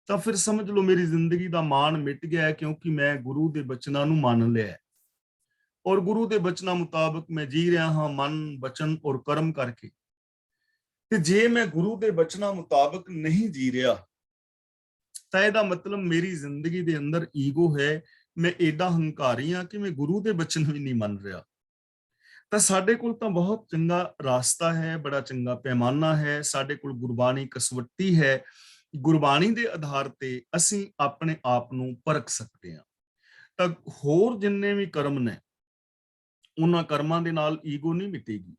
ਤਾਂ ਫਿਰ ਸਮਝ ਲਓ ਮੇਰੀ ਜ਼ਿੰਦਗੀ ਦਾ ਮਾਣ ਮਿਟ ਗਿਆ ਹੈ, ਕਿਉਂਕਿ ਮੈਂ ਗੁਰੂ ਦੇ ਬਚਨਾਂ ਨੂੰ ਮੰਨ ਲਿਆ ਔਰ ਗੁਰੂ ਦੇ ਬਚਨਾਂ ਮੁਤਾਬਕ ਮੈਂ ਜੀ ਰਿਹਾ ਹਾਂ, ਮਨ, ਬਚਨ ਔਰ ਕਰਮ ਕਰਕੇ। ਤੇ ਜੇ ਮੈਂ ਗੁਰੂ ਦੇ ਬਚਨਾਂ ਮੁਤਾਬਕ ਨਹੀਂ ਜੀ ਰਿਹਾ, ਤਾਂ ਇਹਦਾ ਮਤਲਬ ਮੇਰੀ ਜ਼ਿੰਦਗੀ ਦੇ ਅੰਦਰ ਈਗੋ ਹੈ। ਮੈਂ ਏਡਾ ਹੰਕਾਰੀ ਹਾਂ ਕਿ ਮੈਂ ਗੁਰੂ ਦੇ ਬਚਨ ਵੀ ਨਹੀਂ ਮੰਨ ਰਿਹਾ। ਤਾਂ ਸਾਡੇ ਕੋਲ ਤਾਂ ਬਹੁਤ ਚੰਗਾ ਰਾਸਤਾ ਹੈ, ਬੜਾ ਚੰਗਾ ਪੈਮਾਨਾ ਹੈ। ਸਾਡੇ ਕੋਲ ਗੁਰਬਾਣੀ ਕਸਵੱਟੀ ਹੈ। ਗੁਰਬਾਣੀ ਦੇ ਆਧਾਰ ਤੇ ਅਸੀਂ ਆਪਣੇ ਆਪ ਨੂੰ ਪਰਖ ਸਕਦੇ ਹਾਂ। ਤਾਂ ਹੋਰ ਜਿੰਨੇ ਵੀ ਕਰਮ ਨੇ, ਉਹਨਾਂ ਕਰਮਾਂ ਦੇ ਨਾਲ ਈਗੋ ਨਹੀਂ ਮਿਟੇਗੀ।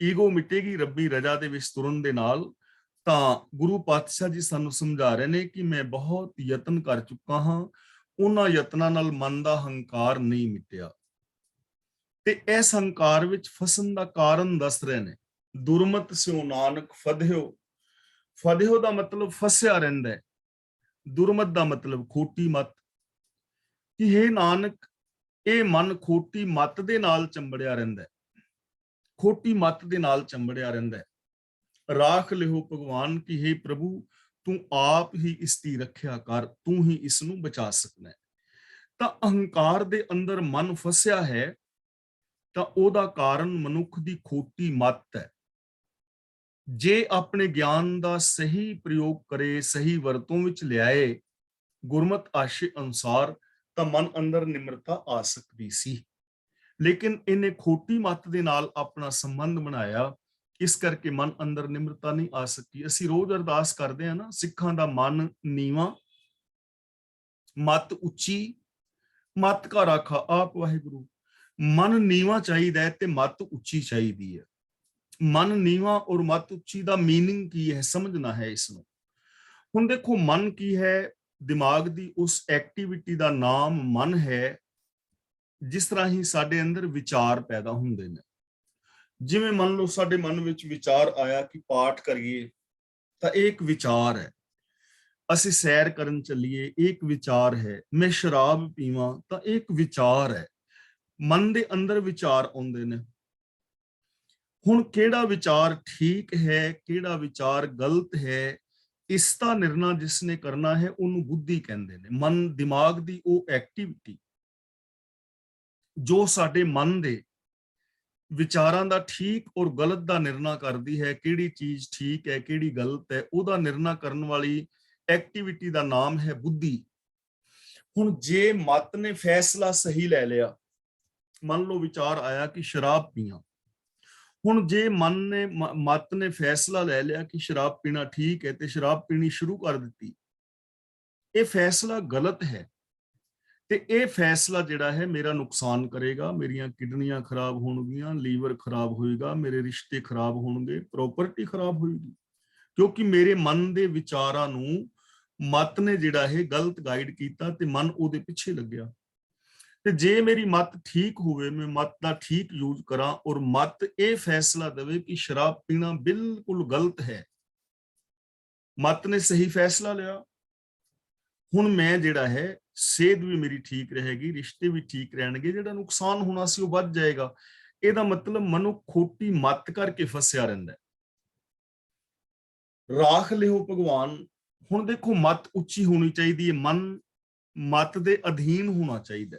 ਈਗੋ ਮਿਟੇਗੀ ਰੱਬੀ ਰਜ਼ਾ ਦੇ ਵਿੱਚ ਤੁਰਨ ਦੇ ਨਾਲ। ਤਾਂ ਗੁਰੂ ਪਾਤਸ਼ਾਹ ਜੀ ਸਾਨੂੰ ਸਮਝਾ ਰਹੇ ਨੇ ਕਿ ਮੈਂ ਬਹੁਤ ਯਤਨ ਕਰ ਚੁੱਕਾ ਹਾਂ, ਉਹਨਾਂ ਯਤਨਾਂ ਨਾਲ ਮਨ ਦਾ ਹੰਕਾਰ ਨਹੀਂ ਮਿਟਿਆ। ਤੇ ਇਸ ਹੰਕਾਰ ਵਿੱਚ ਫਸਣ ਦਾ ਕਾਰਨ ਦੱਸ ਰਹੇ ਨੇ। ਦੁਰਮਤ ਸਿਓ ਨਾਨਕ ਫਧਿਓ। ਫਧਿਓ ਦਾ ਮਤਲਬ ਫਸਿਆ ਰਹਿੰਦਾ ਹੈ। ਦੁਰਮਤ ਦਾ ਮਤਲਬ ਖੋਟੀ ਮਤ। ਕਿ हे ਨਾਨਕ, ਇਹ ਮਨ ਖੋਟੀ ਮਤ ਦੇ ਨਾਲ ਚੰਬੜਿਆ ਰਹਿੰਦਾ ਹੈ, ਖੋਟੀ ਮਤ ਦੇ ਨਾਲ ਚੰਬੜਿਆ ਰਹਿੰਦਾ ਹੈ। ਰਾਖ ਲਿਓ ਭਗਵਾਨ ਕਿ हे ਪ੍ਰਭੂ, ਤੂੰ ਆਪ ਹੀ ਇਸ ਦੀ ਰੱਖਿਆ ਕਰ, ਤੂੰ ਹੀ ਇਸ ਨੂੰ ਬਚਾ ਸਕਣਾ ਹੈ। ਤਾਂ ਅਹੰਕਾਰ ਦੇ ਅੰਦਰ ਮਨ ਫਸਿਆ ਹੈ, ਤਾਂ ਉਹਦਾ ਕਾਰਨ ਮਨੁੱਖ ਦੀ ਖੋਟੀ ਮਤ ਹੈ। ਜੇ ਆਪਣੇ ਗਿਆਨ ਦਾ ਸਹੀ ਪ੍ਰਯੋਗ ਕਰੇ, ਸਹੀ ਵਰਤੋਂ ਵਿੱਚ ਲਿਆਏ ਗੁਰਮਤ ਆਸ਼ੇ ਅਨੁਸਾਰ, ਤਾਂ ਮਨ ਅੰਦਰ ਨਿਮਰਤਾ ਆ ਸਕਦੀ ਸੀ। ਲੇਕਿਨ ਇਹਨੇ ਖੋਟੀ ਮਤ ਦੇ ਨਾਲ ਆਪਣਾ ਸੰਬੰਧ ਬਣਾਇਆ, ਇਸ ਕਰਕੇ ਮਨ ਅੰਦਰ ਨਿਮਰਤਾ ਨਹੀਂ ਆ ਸਕੀ। ਅਸੀਂ ਰੋਜ਼ ਅਰਦਾਸ ਕਰਦੇ ਹਾਂ ਨਾ, ਸਿੱਖਾਂ ਦਾ ਮਨ ਨੀਵਾਂ, ਮਤ ਉੱਚੀ, ਮਤ ਕਾ ਰਾਖਾ ਆਪ ਵਾਹਿਗੁਰੂ। ਮਨ ਨੀਵਾਂ ਚਾਹੀਦਾ ਹੈ ਤੇ ਮਤ ਉੱਚੀ ਚਾਹੀਦੀ ਹੈ। ਮਨ ਨੀਵਾਂ ਔਰ ਮਤ ਉੱਚੀ ਦਾ ਮੀਨਿੰਗ ਕੀ ਹੈ, ਸਮਝਣਾ ਹੈ ਇਸ ਨੂੰ। ਹੁਣ ਦੇਖੋ, ਮਨ ਕੀ ਹੈ? ਦਿਮਾਗ ਦੀ ਉਸ ਐਕਟੀਵਿਟੀ ਦਾ ਨਾਮ ਮਨ ਹੈ, ਜਿਸ ਤਰ੍ਹਾਂ ਹੀ ਸਾਡੇ ਅੰਦਰ ਵਿਚਾਰ ਪੈਦਾ ਹੁੰਦੇ ਨੇ। ਜਿਵੇਂ ਮੰਨ ਲਓ ਸਾਡੇ ਮਨ ਵਿੱਚ ਵਿਚਾਰ ਆਇਆ ਕਿ ਪਾਠ ਕਰੀਏ, ਤਾਂ ਇਹ ਇੱਕ ਵਿਚਾਰ ਹੈ। ਅਸੀਂ ਸੈਰ ਕਰਨ ਚੱਲੀਏ, ਇਹ ਇੱਕ ਵਿਚਾਰ ਹੈ। ਮੈਂ ਸ਼ਰਾਬ ਪੀਵਾਂ, ਤਾਂ ਇਹ ਇੱਕ ਵਿਚਾਰ ਹੈ। ਮਨ ਦੇ ਅੰਦਰ ਵਿਚਾਰ ਆਉਂਦੇ ਨੇ। ਹੁਣ ਕਿਹੜਾ ਵਿਚਾਰ ਠੀਕ ਹੈ, ਕਿਹੜਾ ਵਿਚਾਰ ਗਲਤ ਹੈ, ਇਸ ਦਾ ਨਿਰਣਾ ਜਿਸਨੇ ਕਰਨਾ ਹੈ ਉਹਨੂੰ ਬੁੱਧੀ ਕਹਿੰਦੇ ਨੇ। ਮਨ ਦਿਮਾਗ ਦੀ ਉਹ ਐਕਟੀਵਿਟੀ ਜੋ ਸਾਡੇ ਮਨ ਦੇ ਵਿਚਾਰਾਂ ਦਾ ਠੀਕ ਔਰ ਗਲਤ ਦਾ ਨਿਰਣਾ ਕਰਦੀ ਹੈ, ਕਿਹੜੀ ਚੀਜ਼ ਠੀਕ ਹੈ ਕਿਹੜੀ ਗਲਤ ਹੈ, ਉਹਦਾ ਨਿਰਣਾ ਕਰਨ ਵਾਲੀ ਐਕਟੀਵਿਟੀ ਦਾ ਨਾਮ ਹੈ ਬੁੱਧੀ। ਹੁਣ ਜੇ ਮਤ ਨੇ ਫੈਸਲਾ ਸਹੀ ਲੈ ਲਿਆ, ਮੰਨ ਲਓ ਵਿਚਾਰ ਆਇਆ ਕਿ ਸ਼ਰਾਬ ਪੀਣਾ, ਹੁਣ ਜੇ ਮਤ ਨੇ ਫੈਸਲਾ ਲੈ ਲਿਆ ਕਿ ਸ਼ਰਾਬ ਪੀਣਾ ਠੀਕ ਹੈ ਤੇ ਸ਼ਰਾਬ ਪੀਣੀ ਸ਼ੁਰੂ ਕਰ ਦਿੱਤੀ, ਇਹ ਫੈਸਲਾ ਗਲਤ ਹੈ ਤੇ ਇਹ ਫੈਸਲਾ ਜਿਹੜਾ ਹੈ ਮੇਰਾ ਨੁਕਸਾਨ ਕਰੇਗਾ, ਮੇਰੀਆਂ ਕਿਡਨੀਆਂ ਖਰਾਬ ਹੋਣਗੀਆਂ, ਲੀਵਰ ਖਰਾਬ ਹੋਏਗਾ, ਮੇਰੇ ਰਿਸ਼ਤੇ ਖਰਾਬ ਹੋਣਗੇ, ਪ੍ਰਾਪਰਟੀ ਖਰਾਬ ਹੋਏਗੀ, ਕਿਉਂਕਿ ਮੇਰੇ ਮਨ ਦੇ ਵਿਚਾਰਾਂ ਨੂੰ ਮਤ ਨੇ ਜਿਹੜਾ ਹੈ ਗਲਤ ਗਾਈਡ ਕੀਤਾ ਤੇ ਮਨ ਉਹਦੇ ਪਿੱਛੇ ਲੱਗਿਆ। ਤੇ ਜੇ ਮੇਰੀ ਮਤ ਠੀਕ ਹੋਵੇ, ਮੈਂ ਮਤ ਦਾ ਠੀਕ ਯੂਜ਼ ਕਰਾਂ ਔਰ ਮਤ ਇਹ ਫੈਸਲਾ ਦੇਵੇ ਕਿ ਸ਼ਰਾਬ ਪੀਣਾ ਬਿਲਕੁਲ ਗਲਤ ਹੈ, ਮਤ ਨੇ ਸਹੀ ਫੈਸਲਾ ਲਿਆ, ਹੁਣ ਮੈਂ ਜਿਹੜਾ ਹੈ ਸਿਹਤ ਵੀ ਮੇਰੀ ਠੀਕ ਰਹੇਗੀ, ਰਿਸ਼ਤੇ ਵੀ ਠੀਕ ਰਹਿਣਗੇ, ਜਿਹੜਾ ਨੁਕਸਾਨ ਹੋਣਾ ਸੀ ਉਹ ਵੱਧ ਜਾਏਗਾ। ਇਹਦਾ ਮਤਲਬ ਮਨੁੱਖ ਖੋਟੀ ਮਤ ਕਰਕੇ ਫਸਿਆ ਰਹਿੰਦਾ ਹੈ। ਰਾਖ ਲਿਓ ਭਗਵਾਨ। ਹੁਣ ਦੇਖੋ ਮਤ ਉੱਚੀ ਹੋਣੀ ਚਾਹੀਦੀ ਹੈ, ਮਨ ਮਤ ਦੇ ਅਧੀਨ ਹੋਣਾ ਚਾਹੀਦਾ,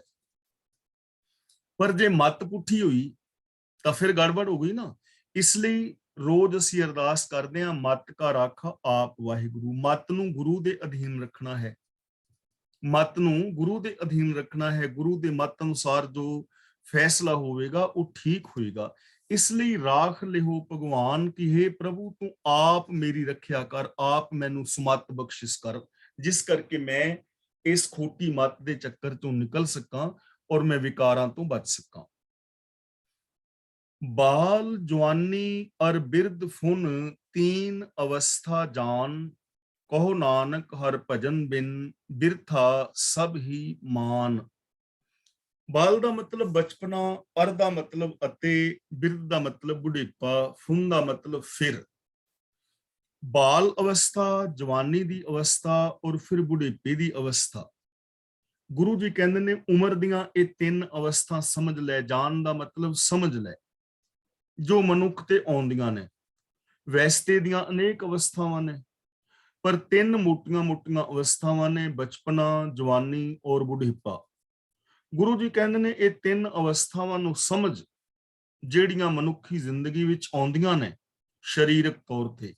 ਪਰ ਜੇ ਮਤ ਪੁੱਠੀ ਹੋਈ ਤਾਂ ਫਿਰ ਗੜਬੜ ਹੋ ਗਈ ਨਾ। ਇਸ ਲਈ ਰੋਜ਼ ਅਸੀਂ ਅਰਦਾਸ ਕਰਦੇ ਹਾਂ, ਮਤ ਕਾ ਰਾਖਾ ਆਪ ਵਾਹਿਗੁਰੂ। ਮਤ ਨੂੰ ਗੁਰੂ ਦੇ ਅਧੀਨ ਰੱਖਣਾ ਹੈ, ਮਤ ਨੂੰ ਗੁਰੂ ਦੇ ਅਧੀਨ ਰੱਖਣਾ ਹੈ, ਗੁਰੂ ਦੇ ਮਤ ਅਨੁਸਾਰ ਜੋ ਫੈਸਲਾ ਹੋਵੇਗਾ ਉਹ ਠੀਕ ਹੋਏਗਾ। ਇਸ ਲਈ ਰਾਖ ਲਿਓ ਭਗਵਾਨ ਕਿ हे ਪ੍ਰਭੂ ਤੂੰ ਆਪ ਮੇਰੀ ਰੱਖਿਆ ਕਰ, ਆਪ ਮੈਨੂੰ ਸੁਮਤ ਬਖਸ਼ਿਸ਼ ਕਰ, ਜਿਸ ਕਰਕੇ ਮੈਂ ਇਸ ਖੋਟੀ ਮਤ ਦੇ ਚੱਕਰ ਤੋਂ ਨਿਕਲ ਸਕਾਂ ਔਰ ਮੈਂ ਵਿਕਾਰਾਂ ਤੋਂ ਬਚ ਸਕਾਂ। ਬਾਲ ਜਵਾਨੀ ਅਰ ਬਿਰਧ ਫੁਨ ਤੀਨ ਅਵਸਥਾ ਜਾਨ, ਕਹੋ ਨਾਨਕ ਹਰ ਭਜਨ ਬਿਨ ਬਿਰਥਾ ਸਭ ਹੀ ਮਾਨ। ਬਾਲ ਦਾ ਮਤਲਬ ਬਚਪਨਾ, ਅਰ ਦਾ ਮਤਲਬ ਅਤੇ, ਬਿਰਧ ਦਾ ਮਤਲਬ ਬੁਢੇਪਾ, ਫੁਨ ਦਾ ਮਤਲਬ ਫਿਰ। ਬਾਲ ਅਵਸਥਾ, ਜਵਾਨੀ ਦੀ ਅਵਸਥਾ ਔਰ ਫਿਰ ਬੁਢੇਪੇ ਦੀ ਅਵਸਥਾ। ਗੁਰੂ ਜੀ ਕਹਿੰਦੇ ਨੇ ਉਮਰ ਦੀਆਂ ਇਹ ਤਿੰਨ ਅਵਸਥਾ ਸਮਝ ਲੈ। ਜਾਣ ਦਾ ਮਤਲਬ ਸਮਝ ਲੈ, ਜੋ ਮਨੁੱਖ ਤੇ ਆਉਂਦੀਆਂ ਨੇ। ਵੈਸਤੇ ਦੀਆਂ ਅਨੇਕ ਅਵਸਥਾਵਾਂ ਨੇ, ਪਰ ਤਿੰਨ ਮੋਟੀਆਂ-ਮੋਟੀਆਂ ਅਵਸਥਾਵਾਂ ਨੇ, ਬਚਪਨਾ, ਜਵਾਨੀ ਔਰ ਬੁਢੇਪਾ। ਗੁਰੂ ਜੀ ਕਹਿੰਦੇ ਨੇ ਇਹ ਤਿੰਨ ਅਵਸਥਾਵਾਂ ਨੂੰ ਸਮਝ, ਜਿਹੜੀਆਂ ਮਨੁੱਖੀ ਜ਼ਿੰਦਗੀ ਵਿੱਚ ਆਉਂਦੀਆਂ ਨੇ ਸਰੀਰਕ ਤੌਰ ਤੇ।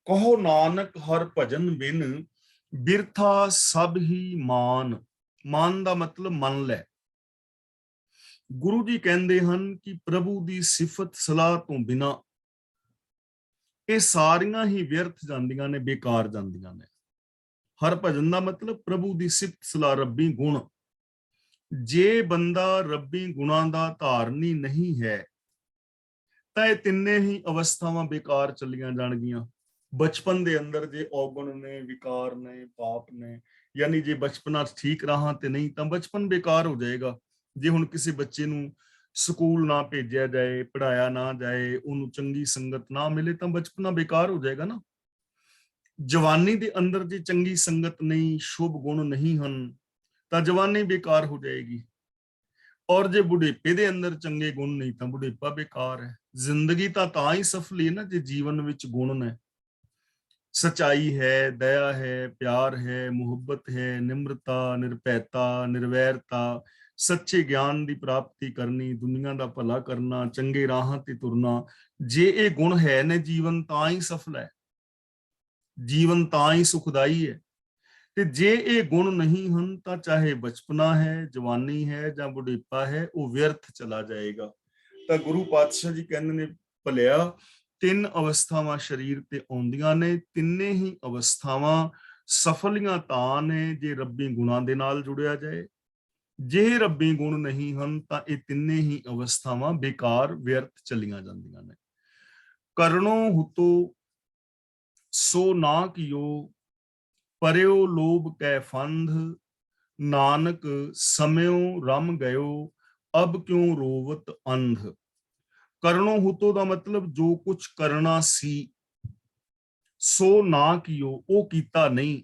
ਕਹੋ ਨਾਨਕ ਹਰ ਭਜਨ ਬਿਨ ਬਿਰਥਾ ਸਭ ਹੀ ਮਾਨ। ਮਾਨ ਦਾ ਮਤਲਬ ਮੰਨ ਲੈ। ਗੁਰੂ ਜੀ ਕਹਿੰਦੇ ਹਨ ਕਿ ਪ੍ਰਭੂ ਦੀ ਸਿਫਤ ਸਲਾਹ ਤੋਂ ਬਿਨਾ ਇਹ ਸਾਰੀਆਂ ਹੀ ਵਿਅਰਥ ਜਾਂਦੀਆਂ ਨੇ, ਬੇਕਾਰ ਜਾਂਦੀਆਂ ਨੇ। ਹਰ ਭਜਨ ਦਾ ਮਤਲਬ ਪ੍ਰਭੂ ਦੀ ਸਿਫਤ ਸਲਾਹ, ਰੱਬੀ ਗੁਣ। ਜੇ ਬੰਦਾ ਰੱਬੀ ਗੁਣਾਂ ਦਾ ਧਾਰਨੀ ਨਹੀਂ ਹੈ ਤਾਂ ਇਹ ਤਿੰਨੇ ਹੀ ਅਵਸਥਾਵਾਂ ਬੇਕਾਰ ਚੱਲੀਆਂ ਜਾਣਗੀਆਂ। ਬਚਪਨ ਦੇ ਅੰਦਰ ਜੇ ਔਗਣ ਨੇ, ਵਿਕਾਰ ਨੇ, ਪਾਪ ਨੇ, ਯਾਨੀ ਜੇ ਬਚਪਨਾ ਠੀਕ ਰਾਹਾਂ ਤੇ ਨਹੀਂ ਤਾਂ ਬਚਪਨ ਬੇਕਾਰ ਹੋ ਜਾਏਗਾ। ਜੇ ਹੁਣ ਕਿਸੇ ਬੱਚੇ ਨੂੰ ਸਕੂਲ ਨਾ ਭੇਜਿਆ ਜਾਏ, ਪੜਾਇਆ ਨਾ ਜਾਏ, ਉਹਨੂੰ ਚੰਗੀ ਸੰਗਤ ਨਾ ਮਿਲੇ ਤਾਂ ਬਚਪਨਾ ਬੇਕਾਰ ਹੋ ਜਾਏਗਾ ਨਾ। ਜਵਾਨੀ ਦੇ ਅੰਦਰ ਜੇ ਚੰਗੀ ਸੰਗਤ ਨਹੀਂ, ਸ਼ੁਭ ਗੁਣ ਨਹੀਂ ਹਨ ਤਾਂ ਜਵਾਨੀ ਬੇਕਾਰ ਹੋ ਜਾਏਗੀ। ਔਰ ਜੇ ਬੁਢੇਪੇ ਦੇ ਅੰਦਰ ਚੰਗੇ ਗੁਣ ਨਹੀਂ ਤਾਂ ਬੁਢੇਪਾ ਬੇਕਾਰ ਹੈ। ਜ਼ਿੰਦਗੀ ਤਾਂ ਹੀ ਸਫਲ ਹੈ ਨਾ ਜੇ ਜੀਵਨ ਵਿੱਚ ਗੁਣ ਨੇ। ਸਚਾਈ ਹੈ, ਦਇਆ ਹੈ, ਪਿਆਰ ਹੈ, ਮੁਹੱਬਤ ਹੈ, ਨਿਮਰਤਾ, ਨਿਰਭੈਤਾ, ਨਿਰਵੈਰਤਾ, ਸੱਚੇ ਗਿਆਨ ਦੀ ਪ੍ਰਾਪਤੀ ਕਰਨੀ, ਦੁਨੀਆ ਦਾ ਭਲਾ ਕਰਨਾ, ਚੰਗੇ ਰਾਹਾਂ ਤੇ ਤੁਰਨਾ। ਜੇ ਇਹ ਗੁਣ ਹੈ ਨੇ ਜੀਵਨ ਤਾਂ ਹੀ ਸਫਲ ਹੈ, ਜੀਵਨ ਤਾਂ ਹੀ ਸੁਖਦਾਈ ਹੈ। ਤੇ ਜੇ ਇਹ ਗੁਣ ਨਹੀਂ ਹਨ ਤਾਂ ਚਾਹੇ ਬਚਪਨਾ ਹੈ, ਜਵਾਨੀ ਹੈ ਜਾਂ ਬੁਢੇਪਾ ਹੈ, ਉਹ ਵਿਅਰਥ ਚਲਾ ਜਾਏਗਾ। ਤਾਂ ਗੁਰੂ ਪਾਤਸ਼ਾਹ ਜੀ ਕਹਿੰਦੇ ਨੇ ਭਲਿਆ ਤਿੰਨ ਅਵਸਥਾਵਾਂ ਸਰੀਰ ਤੇ ਆਉਂਦੀਆਂ ਨੇ, ਤਿੰਨੇ ਹੀ ਅਵਸਥਾਵਾਂ ਸਫਲੀਆਂ ਤਾਂ ਨੇ ਜੇ ਰੱਬੀ ਗੁਣਾਂ ਦੇ ਨਾਲ ਜੁੜਿਆ ਜਾਏ। ਜੇ ਰੱਬੀ ਗੁਣ ਨਹੀਂ ਹਨ ਤਾਂ ਇਹ ਤਿੰਨੇ ਹੀ ਅਵਸਥਾਵਾਂ ਬੇਕਾਰ ਵਿਅਰਥ ਚਲੀਆਂ ਜਾਂਦੀਆਂ ਨੇ। ਕਰਨੋ ਹੁਤੋ ਸੋ ਨਾ ਕੀਓ, ਪਰਿਓ ਲੋਭ ਕੈ ਫੰਧ, ਨਾਨਕ ਸਮਿਓ ਰਮ ਗਇਓ, ਅਬ ਕਿਉਂ ਰੋਵਤ ਅੰਧ। ਕਰਨੋ ਹੁਤੋ ਦਾ ਮਤਲਬ ਜੋ ਕੁਝ ਕਰਨਾ ਸੀ, ਸੋ ਨਾ ਕੀਓ ਉਹ ਕੀਤਾ ਨਹੀਂ।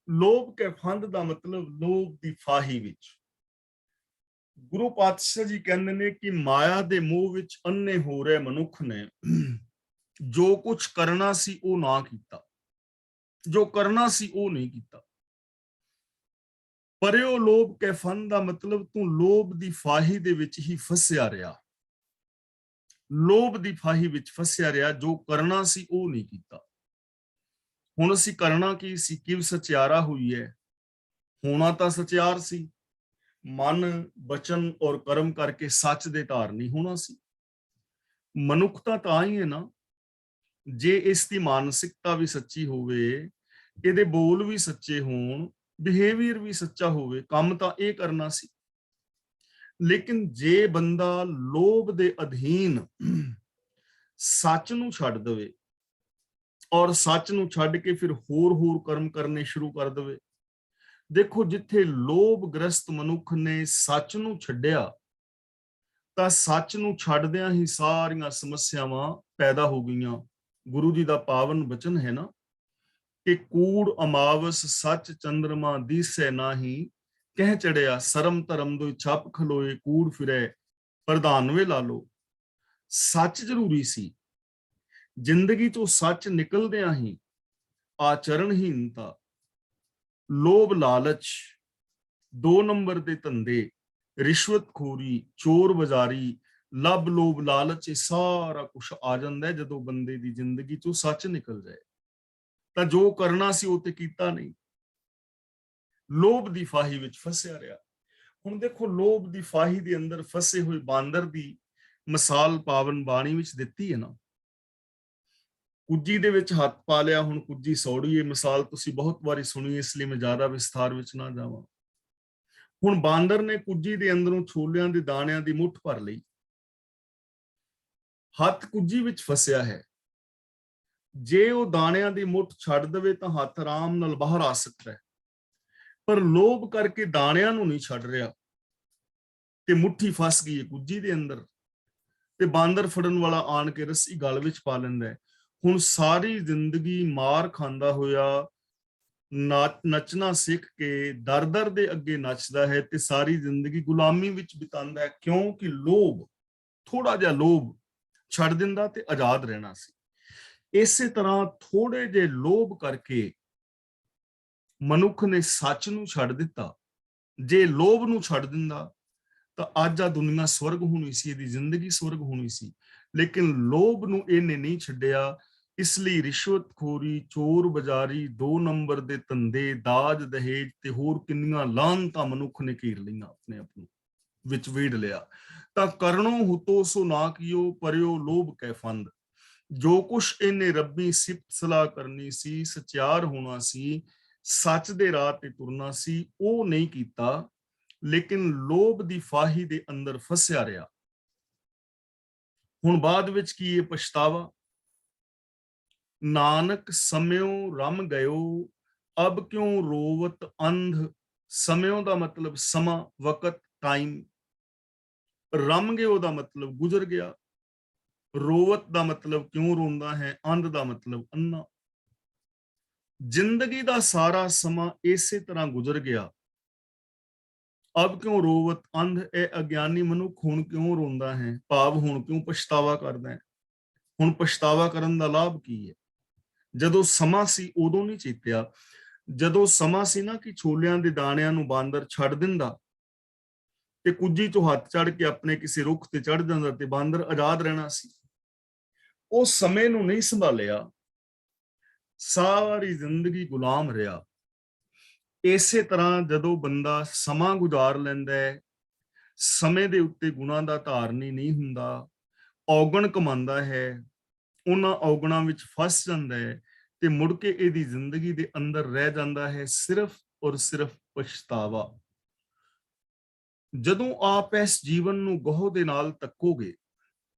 ਲੋਭ ਕੈ ਫੰਧ ਦਾ ਮਤਲਬ ਲੋਭ ਦੀ ਫਾਹੀ ਵਿੱਚ। ਗੁਰੂ ਪਾਤਸ਼ਾਹ ਜੀ ਕਹਿੰਦੇ ਨੇ ਕਿ ਮਾਇਆ ਦੇ ਮੋਹ ਵਿੱਚ ਅੰਨੇ ਹੋ ਰਹੇ ਮਨੁੱਖ ਨੇ ਜੋ ਕੁਝ ਕਰਨਾ ਸੀ ਉਹ ਨਾ ਕੀਤਾ, ਜੋ ਕਰਨਾ ਸੀ ਉਹ ਨਹੀਂ ਕੀਤਾ। ਪਰਿਓ ਲੋਭ ਕੈ ਫਨ ਦਾ ਮਤਲਬ ਤੂੰ ਲੋਭ ਦੀ ਫਾਹੀ ਦੇ ਵਿੱਚ ਹੀ ਫਸਿਆ ਰਿਹਾ, ਲੋਭ ਦੀ ਫਾਹੀ ਵਿੱਚ ਫਸਿਆ ਰਿਹਾ, ਜੋ ਕਰਨਾ ਸੀ ਉਹ ਨਹੀਂ ਕੀਤਾ। ਹੁਣ ਅਸੀਂ ਕਰਨਾ ਕੀ ਸੀ? ਕਿਵ ਸਚਿਆਰਾ ਹੋਈ ਹੈ, ਹੋਣਾ ਤਾਂ ਸਚਿਆਰ ਸੀ, ਮਨ ਬਚਨ ਔਰ ਕਰਮ ਕਰਕੇ ਸੱਚ ਦੇ ਧਾਰਨੀ ਹੋਣਾ ਸੀ। ਮਨੁੱਖਤਾ ਤਾਂ ਹੀ ਹੈ ਨਾ ਜੇ ਇਸ ਦੀ ਮਾਨਸਿਕਤਾ ਵੀ ਸੱਚੀ ਹੋਵੇ, ਇਹਦੇ ਬੋਲ ਵੀ ਸੱਚੇ ਹੋਣ, ਬਿਹੇਵੀਅਰ ਵੀ ਸੱਚਾ ਹੋਵੇ, ਕੰਮ ਤਾਂ ਇਹ ਕਰਨਾ ਸੀ। ਲੇਕਿਨ ਜੇ ਬੰਦਾ ਲੋਭ ਦੇ ਅਧੀਨ ਸੱਚ ਨੂੰ ਛੱਡ ਦੇਵੇ ਔਰ ਸੱਚ ਨੂੰ ਛੱਡ ਕੇ ਫਿਰ ਹੋਰ ਕਰਮ ਕਰਨੇ ਸ਼ੁਰੂ ਕਰ ਦੇਵੇ, ਦੇਖੋ ਜਿੱਥੇ ਲੋਭ ਗ੍ਰਸਤ ਮਨੁੱਖ ਨੇ ਸੱਚ ਨੂੰ ਛੱਡਿਆ ਤਾਂ ਸੱਚ ਨੂੰ ਛੱਡਦਿਆਂ ਹੀ ਸਾਰੀਆਂ ਸਮੱਸਿਆਵਾਂ ਪੈਦਾ ਹੋ ਗਈਆਂ। ਗੁਰੂ ਜੀ ਦਾ ਪਾਵਨ ਬਚਨ ਹੈ ਨਾ ਕਿ ਕੂੜ ਅਮਾਵਸ ਸੱਚ ਚੰਦਰਮਾ ਦੀਸੈ ਨਾਹੀ, ਕਹਿ ਚੜਿਆ ਸਰਮ ਧਰਮ ਦੋ ਛੱਪ ਖਲੋਏ, ਕੂੜ ਫਿਰੈ ਪ੍ਰਧਾਨਵੇ ਲਾ ਲੋ। ਸੱਚ ਜ਼ਰੂਰੀ ਸੀ, ਜ਼ਿੰਦਗੀ ਤੋਂ ਸੱਚ ਨਿਕਲਦਿਆਂ ਹੀ ਆਚਰਣਹੀਨਤਾ, ਲੋਭ ਲਾਲਚ, 2 ਨੰਬਰ ਦੇ ਧੰਦੇ, ਰਿਸ਼ਵਤਖੋਰੀ, ਚੋਰ ਬਾਜ਼ਾਰੀ, ਲੱਭ ਲੋਭ ਲਾਲਚ, ਇਹ ਸਾਰਾ ਕੁਝ ਆ ਜਾਂਦਾ ਹੈ ਜਦੋਂ ਬੰਦੇ ਦੀ ਜ਼ਿੰਦਗੀ ਚੋਂ ਸੱਚ ਨਿਕਲ ਜਾਏ। ਤਾਂ ਜੋ ਕਰਨਾ ਸੀ ਉਹ ਤੇ ਕੀਤਾ ਨਹੀਂ, ਲੋਭ ਦੀ ਫਾਹੀ ਵਿੱਚ ਫਸਿਆ ਰਿਹਾ। ਹੁਣ ਦੇਖੋ ਲੋਭ ਦੀ ਫਾਹੀ ਦੇ ਅੰਦਰ ਫਸੇ ਹੋਏ ਬਾਂਦਰ ਦੀ ਮਿਸਾਲ ਪਾਵਨ ਬਾਣੀ ਵਿੱਚ ਦਿੱਤੀ ਹੈ ਨਾ, ਕੁੱਜੀ ਦੇ ਵਿੱਚ ਹੱਥ ਪਾ ਲਿਆ, ਹੁਣ ਕੁੱਜੀ ਸੌੜੀ। ਇਹ ਮਿਸਾਲ ਤੁਸੀਂ ਬਹੁਤ ਵਾਰੀ ਸੁਣੀ, ਇਸ ਲਈ ਮੈਂ ਜ਼ਿਆਦਾ ਵਿਸਥਾਰ ਵਿੱਚ ਨਾ ਜਾਵਾਂ। ਹੁਣ ਬਾਂਦਰ ਨੇ ਕੁੱਜੀ ਦੇ ਅੰਦਰੋਂ ਛੋਲਿਆਂ ਦੇ ਦਾਣਿਆਂ ਦੀ ਮੁੱਠ ਭਰ ਲਈ, ਹੱਥ ਕੁੱਜੀ ਵਿੱਚ ਫਸਿਆ ਹੈ। ਜੇ ਉਹ ਦਾਣਿਆਂ ਦੀ ਮੁੱਠ ਛੱਡ ਦੇਵੇ ਤਾਂ ਹੱਥ ਆਰਾਮ ਨਾਲ ਬਾਹਰ ਆ ਸਕਦਾ ਹੈ, ਪਰ ਲੋਭ ਕਰਕੇ ਦਾਣਿਆਂ ਨੂੰ ਨਹੀਂ ਛੱਡ ਰਿਹਾ ਤੇ ਮੁੱਠੀ ਫਸ ਗਈ ਹੈ ਕੁੱਜੀ ਦੇ ਅੰਦਰ, ਤੇ ਬਾਂਦਰ ਫੜਨ ਵਾਲਾ ਆਣ ਕੇ ਰੱਸੀ ਗਲ ਵਿੱਚ ਪਾ ਲੈਂਦਾ ਹੈ। ਹੁਣ ਸਾਰੀ ਜ਼ਿੰਦਗੀ ਮਾਰ ਖਾਂਦਾ ਹੋਇਆ ਨੱਚਣਾ ਸਿੱਖ ਕੇ ਦਰ ਦੇ ਅੱਗੇ ਨੱਚਦਾ ਹੈ ਤੇ ਸਾਰੀ ਜ਼ਿੰਦਗੀ ਗੁਲਾਮੀ ਵਿੱਚ ਬਿਤਾਉਂਦਾ ਹੈ, ਕਿਉਂਕਿ ਲੋਭ, ਥੋੜਾ ਜਿਹਾ ਲੋਭ ਛੱਡ ਦਿੰਦਾ ਤੇ ਆਜ਼ਾਦ ਰਹਿਣਾ ਸੀ। ਇਸੇ ਤਰ੍ਹਾਂ ਥੋੜੇ ਜਿਹੇ ਲੋਭ ਕਰਕੇ ਮਨੁੱਖ ਨੇ ਸੱਚ ਨੂੰ ਛੱਡ ਦਿੱਤਾ। ਜੇ ਲੋਭ ਨੂੰ ਛੱਡ ਦਿੰਦਾ ਤਾਂ ਅੱਜ ਆ ਦੁਨੀਆ ਸਵਰਗ ਹੋਣੀ ਸੀ, ਇਹਦੀ ਜ਼ਿੰਦਗੀ ਸਵਰਗ ਹੋਣੀ ਸੀ। ਲੇਕਿਨ ਲੋਭ ਨੂੰ ਇਹਨੇ ਨਹੀਂ ਛੱਡਿਆ, ਇਸ ਲਈ ਰਿਸ਼ਵਤਖੋਰੀ, ਚੋਰ ਬਾਜ਼ਾਰੀ, 2 ਨੰਬਰ ਦੇ ਧੰਦੇ, ਦਾਜ ਦਹੇਜ ਤੇ ਹੋਰ ਕਿੰਨੀਆਂ ਲਾਹਨਤਾਂ ਮਨੁੱਖ ਨੇ ਘੇਰ ਲਈਆਂ, ਆਪਣੇ ਆਪ ਨੂੰ ਵਿੱਚ ਵੀੜ ਲਿਆ। ਤਾਂ ਕਰਨੋ ਹੁਤੋ ਸੋ ਨਾ ਕੀਓ, ਪਰਿਓ ਲੋਭ ਕੈ ਫੰਦ। ਜੋ ਕੁਛ ਇਹਨੇ ਰੱਬੀ ਸਿਫਤ ਸਲਾਹ ਕਰਨੀ ਸੀ, ਸਚਿਆਰ ਹੋਣਾ ਸੀ, ਸੱਚ ਦੇ ਰਾਹ ਤੇ ਤੁਰਨਾ ਸੀ, ਉਹ ਨਹੀਂ ਕੀਤਾ, ਲੇਕਿਨ ਲੋਭ ਦੀ ਫਾਹੀ ਦੇ ਅੰਦਰ ਫਸਿਆ ਰਿਹਾ। ਹੁਣ ਬਾਅਦ ਵਿੱਚ ਕੀ ਇਹ ਪਛਤਾਵਾ? ਨਾਨਕ ਸਮਿਓ ਰਮ ਗਇਓ, ਅਬ ਕਿਉਂ ਰੋਵਤ ਅੰਧ। ਸਮਿਓ ਦਾ ਮਤਲਬ ਸਮਾਂ, ਵਕਤ, ਟਾਈਮ। ਰਮ ਗਿਓ ਦਾ ਮਤਲਬ ਗੁਜ਼ਰ ਗਿਆ। ਰੋਵਤ ਦਾ ਮਤਲਬ ਕਿਉਂ ਰੋਂਦਾ ਹੈ। ਅੰਧ ਦਾ ਮਤਲਬ ਅੰਨਾ। ਜ਼ਿੰਦਗੀ ਦਾ ਸਾਰਾ ਸਮਾਂ ਇਸੇ ਤਰ੍ਹਾਂ ਗੁਜ਼ਰ ਗਿਆ। ਅਬ ਕਿਉਂ ਰੋਵਤ ਅੰਧ, ਇਹ ਅਗਿਆਨੀ ਮਨੁੱਖ ਹੁਣ ਕਿਉਂ ਰੋਂਦਾ ਹੈ, ਭਾਵ ਹੁਣ ਕਿਉਂ ਪਛਤਾਵਾ ਕਰਦਾ ਹੈ। ਹੁਣ ਪਛਤਾਵਾ ਕਰਨ ਦਾ ਲਾਭ ਕੀ ਹੈ? ਜਦੋਂ ਸਮਾਂ ਸੀ ਉਦੋਂ ਨਹੀਂ ਚੇਤਿਆ। ਜਦੋਂ ਸਮਾਂ ਸੀ ਨਾ ਕਿ ਛੋਲਿਆਂ ਦੇ ਦਾਣਿਆਂ ਨੂੰ ਬਾਂਦਰ ਛੱਡ ਦਿੰਦਾ ਤੇ ਕੁੱਜੀ ਤੋਂ ਹੱਥ ਚੜ ਕੇ ਆਪਣੇ ਕਿਸੇ ਰੁੱਖ ਤੇ ਚੜ ਜਾਂਦਾ ਤੇ ਬਾਂਦਰ ਆਜ਼ਾਦ ਰਹਿਣਾ ਸੀ, ਉਹ ਸਮੇਂ ਨੂੰ ਨਹੀਂ ਸੰਭਾਲਿਆ, ਸਾਰੀ ਜ਼ਿੰਦਗੀ ਗੁਲਾਮ ਰਿਹਾ। ਇਸੇ ਤਰ੍ਹਾਂ ਜਦੋਂ ਬੰਦਾ ਸਮਾਂ ਗੁਜ਼ਾਰ ਲੈਂਦਾ ਹੈ, ਸਮੇਂ ਦੇ ਉੱਤੇ ਗੁਣਾਂ ਦਾ ਧਾਰਨੀ ਨਹੀਂ ਹੁੰਦਾ, ਔਗਣ ਕਮਾਉਂਦਾ ਹੈ, ਉਹਨਾਂ ਔਗਣਾਂ ਵਿੱਚ ਫਸ ਜਾਂਦਾ ਹੈ ਤੇ ਮੁੜ ਕੇ ਇਹਦੀ ਜ਼ਿੰਦਗੀ ਦੇ ਅੰਦਰ ਰਹਿ ਜਾਂਦਾ ਹੈ ਸਿਰਫ ਔਰ ਸਿਰਫ ਪਛਤਾਵਾ। ਜਦੋਂ ਆਪ ਇਸ ਜੀਵਨ ਨੂੰ ਗਹੁ ਦੇ ਨਾਲ ਤੱਕੋਗੇ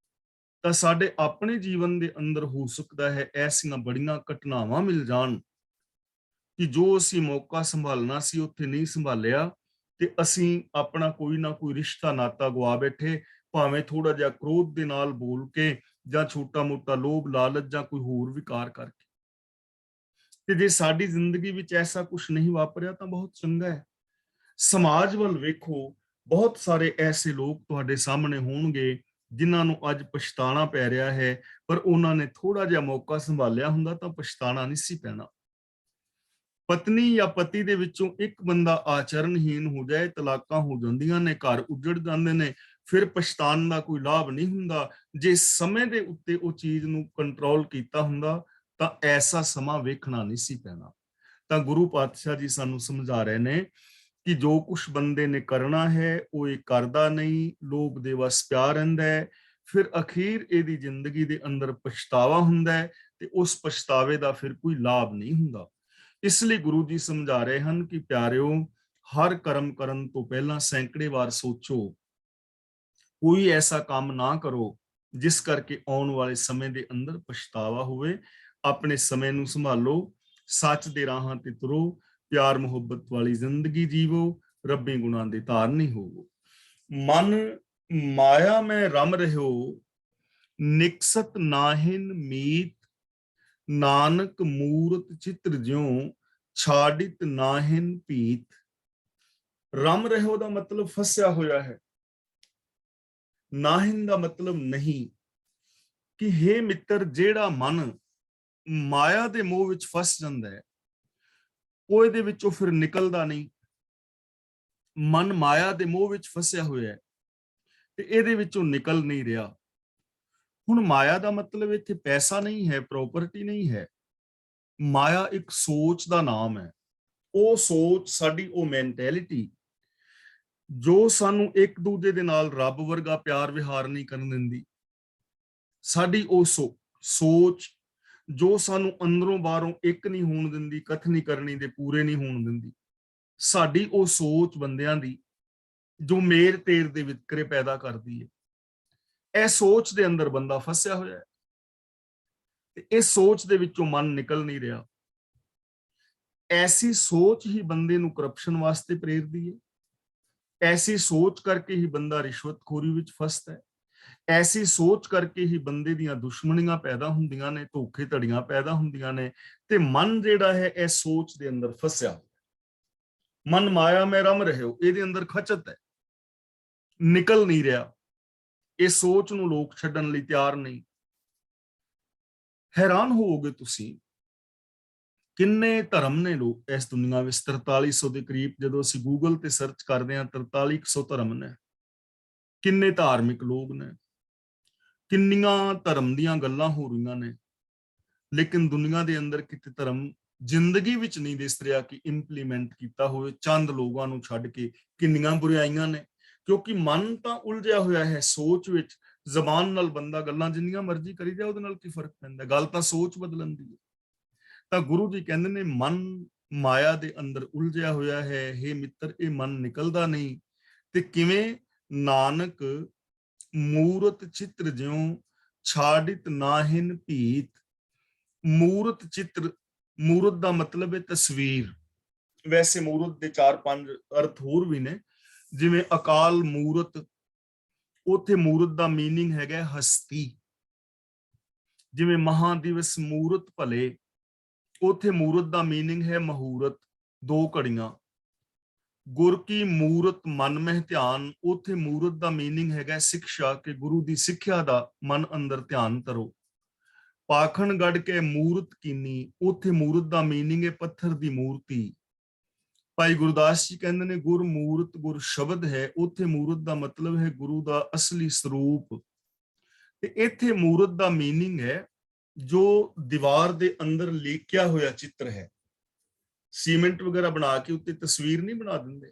ਤਾਂ ਸਾਡੇ ਆਪਣੇ ਜੀਵਨ ਦੇ ਅੰਦਰ ਹੋ ਸਕਦਾ ਹੈ ਐਸੀਆਂ ਬੜੀਆਂ ਘਟਨਾਵਾਂ ਮਿਲ ਜਾਣ ਕਿ ਜੋ ਅਸੀਂ ਮੌਕਾ ਸੰਭਾਲਣਾ ਸੀ ਉੱਥੇ ਨਹੀਂ ਸੰਭਾਲਿਆ ਤੇ ਅਸੀਂ ਆਪਣਾ ਕੋਈ ਨਾ ਕੋਈ ਰਿਸ਼ਤਾ ਨਾਤਾ ਗਵਾ ਬੈਠੇ, ਭਾਵੇਂ ਥੋੜਾ ਜਿਹਾ ਕ੍ਰੋਧ ਦੇ ਨਾਲ ਬੋਲ ਕੇ ਜਾਂ ਛੋਟਾ ਮੋਟਾ ਲੋਭ ਲਾਲਚ ਜਾਂ ਕੋਈ ਹੋਰ ਵਿਕਾਰ ਕਰਕੇ। ਤੇ ਜੇ ਸਾਡੀ ਜ਼ਿੰਦਗੀ ਵਿੱਚ ਐਸਾ ਕੁਝ ਨਹੀਂ ਵਾਪਰਿਆ ਤਾਂ ਬਹੁਤ ਚੰਗਾ ਹੈ। ਸਮਾਜ ਵੱਲ ਵੇਖੋ, ਬਹੁਤ ਸਾਰੇ ਐਸੇ ਲੋਕ ਤੁਹਾਡੇ ਸਾਹਮਣੇ ਹੋਣਗੇ ਜਿਨ੍ਹਾਂ ਨੂੰ ਅੱਜ ਪਛਤਾਣਾ ਪੈ ਰਿਹਾ ਹੈ, ਪਰ ਉਹਨਾਂ ਨੇ ਥੋੜਾ ਜਿਹਾ ਮੌਕਾ ਸੰਭਾਲਿਆ ਹੁੰਦਾ ਤਾਂ ਪਛਤਾਣਾ ਨਹੀਂ ਸੀ ਪੈਣਾ। ਪਤਨੀ ਜਾਂ ਪਤੀ ਦੇ ਵਿੱਚੋਂ ਇੱਕ ਬੰਦਾ ਆਚਰਣਹੀਨ ਹੋ ਜਾਏ, ਤਲਾਕਾਂ ਹੋ ਜਾਂਦੀਆਂ ਨੇ, ਘਰ ਉੱਜੜ ਜਾਂਦੇ ਨੇ, ਫਿਰ ਪਛਤਾਣ ਦਾ ਕੋਈ ਲਾਭ ਨਹੀਂ ਹੁੰਦਾ। ਜੇ ਸਮੇਂ ਦੇ ਉੱਤੇ ਉਹ ਚੀਜ਼ ਨੂੰ ਕੰਟਰੋਲ ਕੀਤਾ ਹੁੰਦਾ ਤਾਂ ਐਸਾ ਸਮਾਂ ਵੇਖਣਾ ਨਹੀਂ ਸੀ ਪੈਣਾ। ਤਾਂ ਗੁਰੂ ਪਾਤਸ਼ਾਹ ਜੀ ਸਾਨੂੰ ਸਮਝਾ ਰਹੇ ਨੇ ਕਿ ਜੋ ਕੁਛ ਬੰਦੇ ਨੇ ਕਰਨਾ ਹੈ ਉਹ ਇਹ ਕਰਦਾ ਨਹੀਂ, ਲੋਭ ਦੇ ਵਸ ਪਿਆ ਰਹਿੰਦਾ ਹੈ, ਫਿਰ ਅਖੀਰ ਇਹਦੀ ਜ਼ਿੰਦਗੀ ਦੇ ਅੰਦਰ ਪਛਤਾਵਾ ਹੁੰਦਾ ਹੈ ਤੇ ਉਸ ਪਛਤਾਵੇ ਦਾ ਫਿਰ ਕੋਈ ਲਾਭ ਨਹੀਂ ਹੁੰਦਾ। ਇਸ ਲਈ ਗੁਰੂ ਜੀ ਸਮਝਾ ਰਹੇ ਹਨ ਕਿ ਪਿਆਰਿਓ, ਹਰ ਕਰਮ ਕਰਨ ਤੋਂ ਪਹਿਲਾਂ ਸੈਂਕੜੇ ਵਾਰ ਸੋਚੋ, ਕੋਈ ਐਸਾ ਕੰਮ ਨਾ ਕਰੋ ਜਿਸ ਕਰਕੇ ਆਉਣ ਵਾਲੇ ਸਮੇਂ ਦੇ ਅੰਦਰ ਪਛਤਾਵਾ ਹੋਵੇ। ਆਪਣੇ ਸਮੇਂ ਨੂੰ ਸੰਭਾਲੋ, ਸੱਚ ਦੇ ਰਾਹਾਂ ਤੇ ਤੁਰੋ, ਪਿਆਰ ਮੁਹੱਬਤ ਵਾਲੀ ਜ਼ਿੰਦਗੀ ਜੀਵੋ, ਰੱਬੀ ਗੁਣਾਂ ਦੇ ਧਾਰਨੀ ਹੋਵੋ। ਮਨ ਮਾਇਆ ਮੈਂ ਰਮ ਰਹਿਓ, ਨਿਕਸਤ ਨਾਹਿਨ ਮੀਤ, ਨਾਨਕ ਮੂਰਤ ਚਿਤ੍ਰ ਜਿਉ, ਛਾੜਿਤ ਨਾਹਿਨ ਭੀਤ। ਰਮ ਰਹਿਓ ਦਾ ਮਤਲਬ ਫਸਿਆ ਹੋਇਆ ਹੈ, ਨਾਹਿਨ ਦਾ ਮਤਲਬ ਨਹੀਂ। ਕਿ ਹੇ ਮਿੱਤਰ, ਜਿਹੜਾ ਮਨ ਮਾਇਆ ਦੇ ਮੋਹ ਵਿੱਚ ਫਸ ਜਾਂਦਾ ਹੈ ਉਹ ਇਹਦੇ ਵਿੱਚੋਂ ਫਿਰ ਨਿਕਲਦਾ ਨਹੀਂ। ਮਨ ਮਾਇਆ ਦੇ ਮੋਹ ਵਿੱਚ ਫਸਿਆ ਹੋਇਆ ਹੈ ਤੇ ਇਹਦੇ ਵਿੱਚੋਂ ਨਿਕਲ ਨਹੀਂ ਰਿਹਾ। ਹੁਣ ਮਾਇਆ ਦਾ ਮਤਲਬ ਇੱਥੇ ਪੈਸਾ ਨਹੀਂ ਹੈ, ਪ੍ਰੋਪਰਟੀ ਨਹੀਂ ਹੈ। ਮਾਇਆ ਇੱਕ ਸੋਚ ਦਾ ਨਾਮ ਹੈ। ਉਹ ਸੋਚ, ਸਾਡੀ ਉਹ ਮੈਂਟੈਲਿਟੀ ਜੋ ਸਾਨੂੰ ਇੱਕ ਦੂਜੇ ਦੇ ਨਾਲ ਰੱਬ ਵਰਗਾ ਪਿਆਰ ਵਿਹਾਰ ਨਹੀਂ ਕਰਨ ਦਿੰਦੀ। ਸਾਡੀ ਉਹ ਸੋਚ ਜੋ ਸਾਨੂੰ ਅੰਦਰੋਂ ਬਾਹਰੋਂ ਇੱਕ ਨਹੀਂ ਹੋਣ ਦਿੰਦੀ, ਕਥਨੀ ਕਰਨੀ ਦੇ ਪੂਰੇ ਨਹੀਂ ਹੋਣ ਦਿੰਦੀ। ਸਾਡੀ ਉਹ ਸੋਚ ਬੰਦਿਆਂ ਦੀ ਜੋ ਮੇਰ ਤੇਰ ਦੇ ਵਿਤਕਰੇ ਪੈਦਾ ਕਰਦੀ ਹੈ। ਇਹ ਸੋਚ ਦੇ ਅੰਦਰ ਬੰਦਾ ਫਸਿਆ ਹੋਇਆ ਹੈ ਤੇ ਇਸ ਸੋਚ ਦੇ ਵਿੱਚੋਂ ਮਨ ਨਿਕਲ ਨਹੀਂ ਰਿਹਾ। ਐਸੀ ਸੋਚ ਹੀ ਬੰਦੇ ਨੂੰ ਕਰਪਸ਼ਨ ਵਾਸਤੇ ਪ੍ਰੇਰਦੀ ਹੈ। ਐਸੀ ਸੋਚ ਕਰਕੇ ਹੀ ਬੰਦਾ ਰਿਸ਼ਵਤਖੋਰੀ ਵਿੱਚ ਫਸਦਾ ਹੈ। ਐਸੀ ਸੋਚ ਕਰਕੇ ਹੀ ਬੰਦੇ ਦੀਆਂ ਦੁਸ਼ਮਣੀਆਂ ਪੈਦਾ ਹੁੰਦੀਆਂ ਨੇ, ਧੋਖੇ ਧੜੀਆਂ ਪੈਦਾ ਹੁੰਦੀਆਂ ਨੇ। ਤੇ ਮਨ ਜਿਹੜਾ ਹੈ ਇਹ ਸੋਚ ਦੇ ਅੰਦਰ ਫਸਿਆ। ਮਨ ਮਾਇਆ ਮੈਂ ਰਮ ਰਹਿਓ, ਇਹਦੇ ਅੰਦਰ ਖਚਤ ਹੈ, ਨਿਕਲ ਨਹੀਂ ਰਿਹਾ। ਇਹ ਸੋਚ ਨੂੰ ਲੋਕ ਛੱਡਣ ਲਈ ਤਿਆਰ ਨਹੀਂ। ਹੈਰਾਨ ਹੋਵੋਗੇ ਤੁਸੀਂ, ਕਿੰਨੇ ਧਰਮ ਨੇ ਲੋਕ ਇਸ ਦੁਨੀਆ ਵਿੱਚ। 4300 ਦੇ ਕਰੀਬ ਜਦੋਂ ਅਸੀਂ ਗੂਗਲ ਤੇ ਸਰਚ ਕਰਦੇ ਹਾਂ, 4300 ਧਰਮ ਨੇ। ਕਿੰਨੇ ਧਾਰਮਿਕ ਲੋਕ ਨੇ, ਕਿੰਨੀਆਂ ਧਰਮ ਦੀਆਂ ਗੱਲਾਂ ਹੋ ਰਹੀਆਂ ਨੇ, ਲੇਕਿਨ ਦੁਨੀਆ ਦੇ ਅੰਦਰ ਕਿਤੇ ਧਰਮ ਜ਼ਿੰਦਗੀ ਵਿੱਚ ਨਹੀਂ ਦਿਸ ਰਿਹਾ ਕਿ ਇੰਪਲੀਮੈਂਟ ਕੀਤਾ ਹੋਵੇ। ਚੰਦ ਲੋਕਾਂ ਨੂੰ ਛੱਡ ਕੇ ਕਿੰਨੀਆਂ ਬੁਰਾਈਆਂ ਨੇ, ਕਿਉਂਕਿ ਮਨ ਤਾਂ ਉਲਝਿਆ ਹੋਇਆ ਹੈ ਸੋਚ ਵਿੱਚ। ਜ਼ਬਾਨ ਨਾਲ ਬੰਦਾ ਗੱਲਾਂ ਜਿੰਨੀਆਂ ਮਰਜ਼ੀ ਕਰੀ ਜਾਏ, ਉਹਦੇ ਨਾਲ ਕੀ ਫਰਕ ਪੈਂਦਾ? ਗੱਲ ਤਾਂ ਸੋਚ ਬਦਲਣ ਦੀ ਹੈ। ਤਾਂ ਗੁਰੂ ਜੀ ਕਹਿੰਦੇ ਨੇ, ਮਨ ਮਾਇਆ ਦੇ ਅੰਦਰ ਉਲਝਿਆ ਹੋਇਆ ਹੈ। ਹੇ ਮਿੱਤਰ, ਇਹ ਮਨ ਨਿਕਲਦਾ ਨਹੀਂ। ਤੇ ਕਿਵੇਂ? ਨਾਨਕ ਮੂਰਤ ਚਿੱਤਰ ਜਿਉ, ਛਾੜਿਤ ਨਾਹਿਨ ਭੀਤ। ਮੂਰਤ ਚਿੱਤਰ, ਮੂਰਤ ਦਾ ਮਤਲਬ ਹੈ ਤਸਵੀਰ। ਵੈਸੇ ਮੂਰਤ ਦੇ 4-5 ਅਰਥ ਹੋਰ ਵੀ ਨੇ, ਜਿਵੇਂ ਅਕਾਲ ਮੂਰਤ, ਉੱਥੇ ਮੂਰਤ ਦਾ ਮੀਨਿੰਗ ਹੈਗਾ ਹਸਤੀ। ਜਿਵੇਂ ਮਹਾਦਿਵਸ ਮੂਰਤ ਭਲੇ, ਉੱਥੇ ਮੂਰਤ ਦਾ ਮੀਨਿੰਗ ਹੈ ਮਹੂਰਤ, 2 ਘੜੀਆਂ। ਗੁਰ ਕੀ ਮੂਰਤ ਮਨ ਮਹਿ ਧਿਆਨ, ਉੱਥੇ ਮੂਰਤ ਦਾ ਮੀਨਿੰਗ ਹੈਗਾ ਸਿੱਖਿਆ, ਕਿ ਗੁਰੂ ਦੀ ਸਿੱਖਿਆ ਦਾ ਮਨ ਅੰਦਰ ਧਿਆਨ ਕਰੋ। ਪਾਖਣ ਗੜ ਕੇ ਮੂਰਤ ਕੀਨੀ, ਉੱਥੇ ਮੂਰਤ ਦਾ ਮੀਨਿੰਗ ਹੈ ਪੱਥਰ ਦੀ ਮੂਰਤੀ। ਭਾਈ ਗੁਰਦਾਸ ਜੀ ਕਹਿੰਦੇ ਨੇ, ਗੁਰ ਮੂਰਤ ਗੁਰ ਸ਼ਬਦ ਹੈ, ਉੱਥੇ ਮੂਰਤ ਦਾ ਮਤਲਬ ਹੈ ਗੁਰੂ ਦਾ ਅਸਲੀ ਸਰੂਪ। ਤੇ ਇੱਥੇ ਮੂਰਤ ਦਾ ਮੀਨਿੰਗ ਹੈ ਜੋ ਦੀਵਾਰ ਦੇ ਅੰਦਰ ਲੇਕਿਆ ਹੋਇਆ ਚਿੱਤਰ ਹੈ। ਸੀਮੈਂਟ ਵਗੈਰਾ ਬਣਾ ਕੇ ਉੱਤੇ ਤਸਵੀਰ ਨਹੀਂ ਬਣਾ ਦਿੰਦੇ,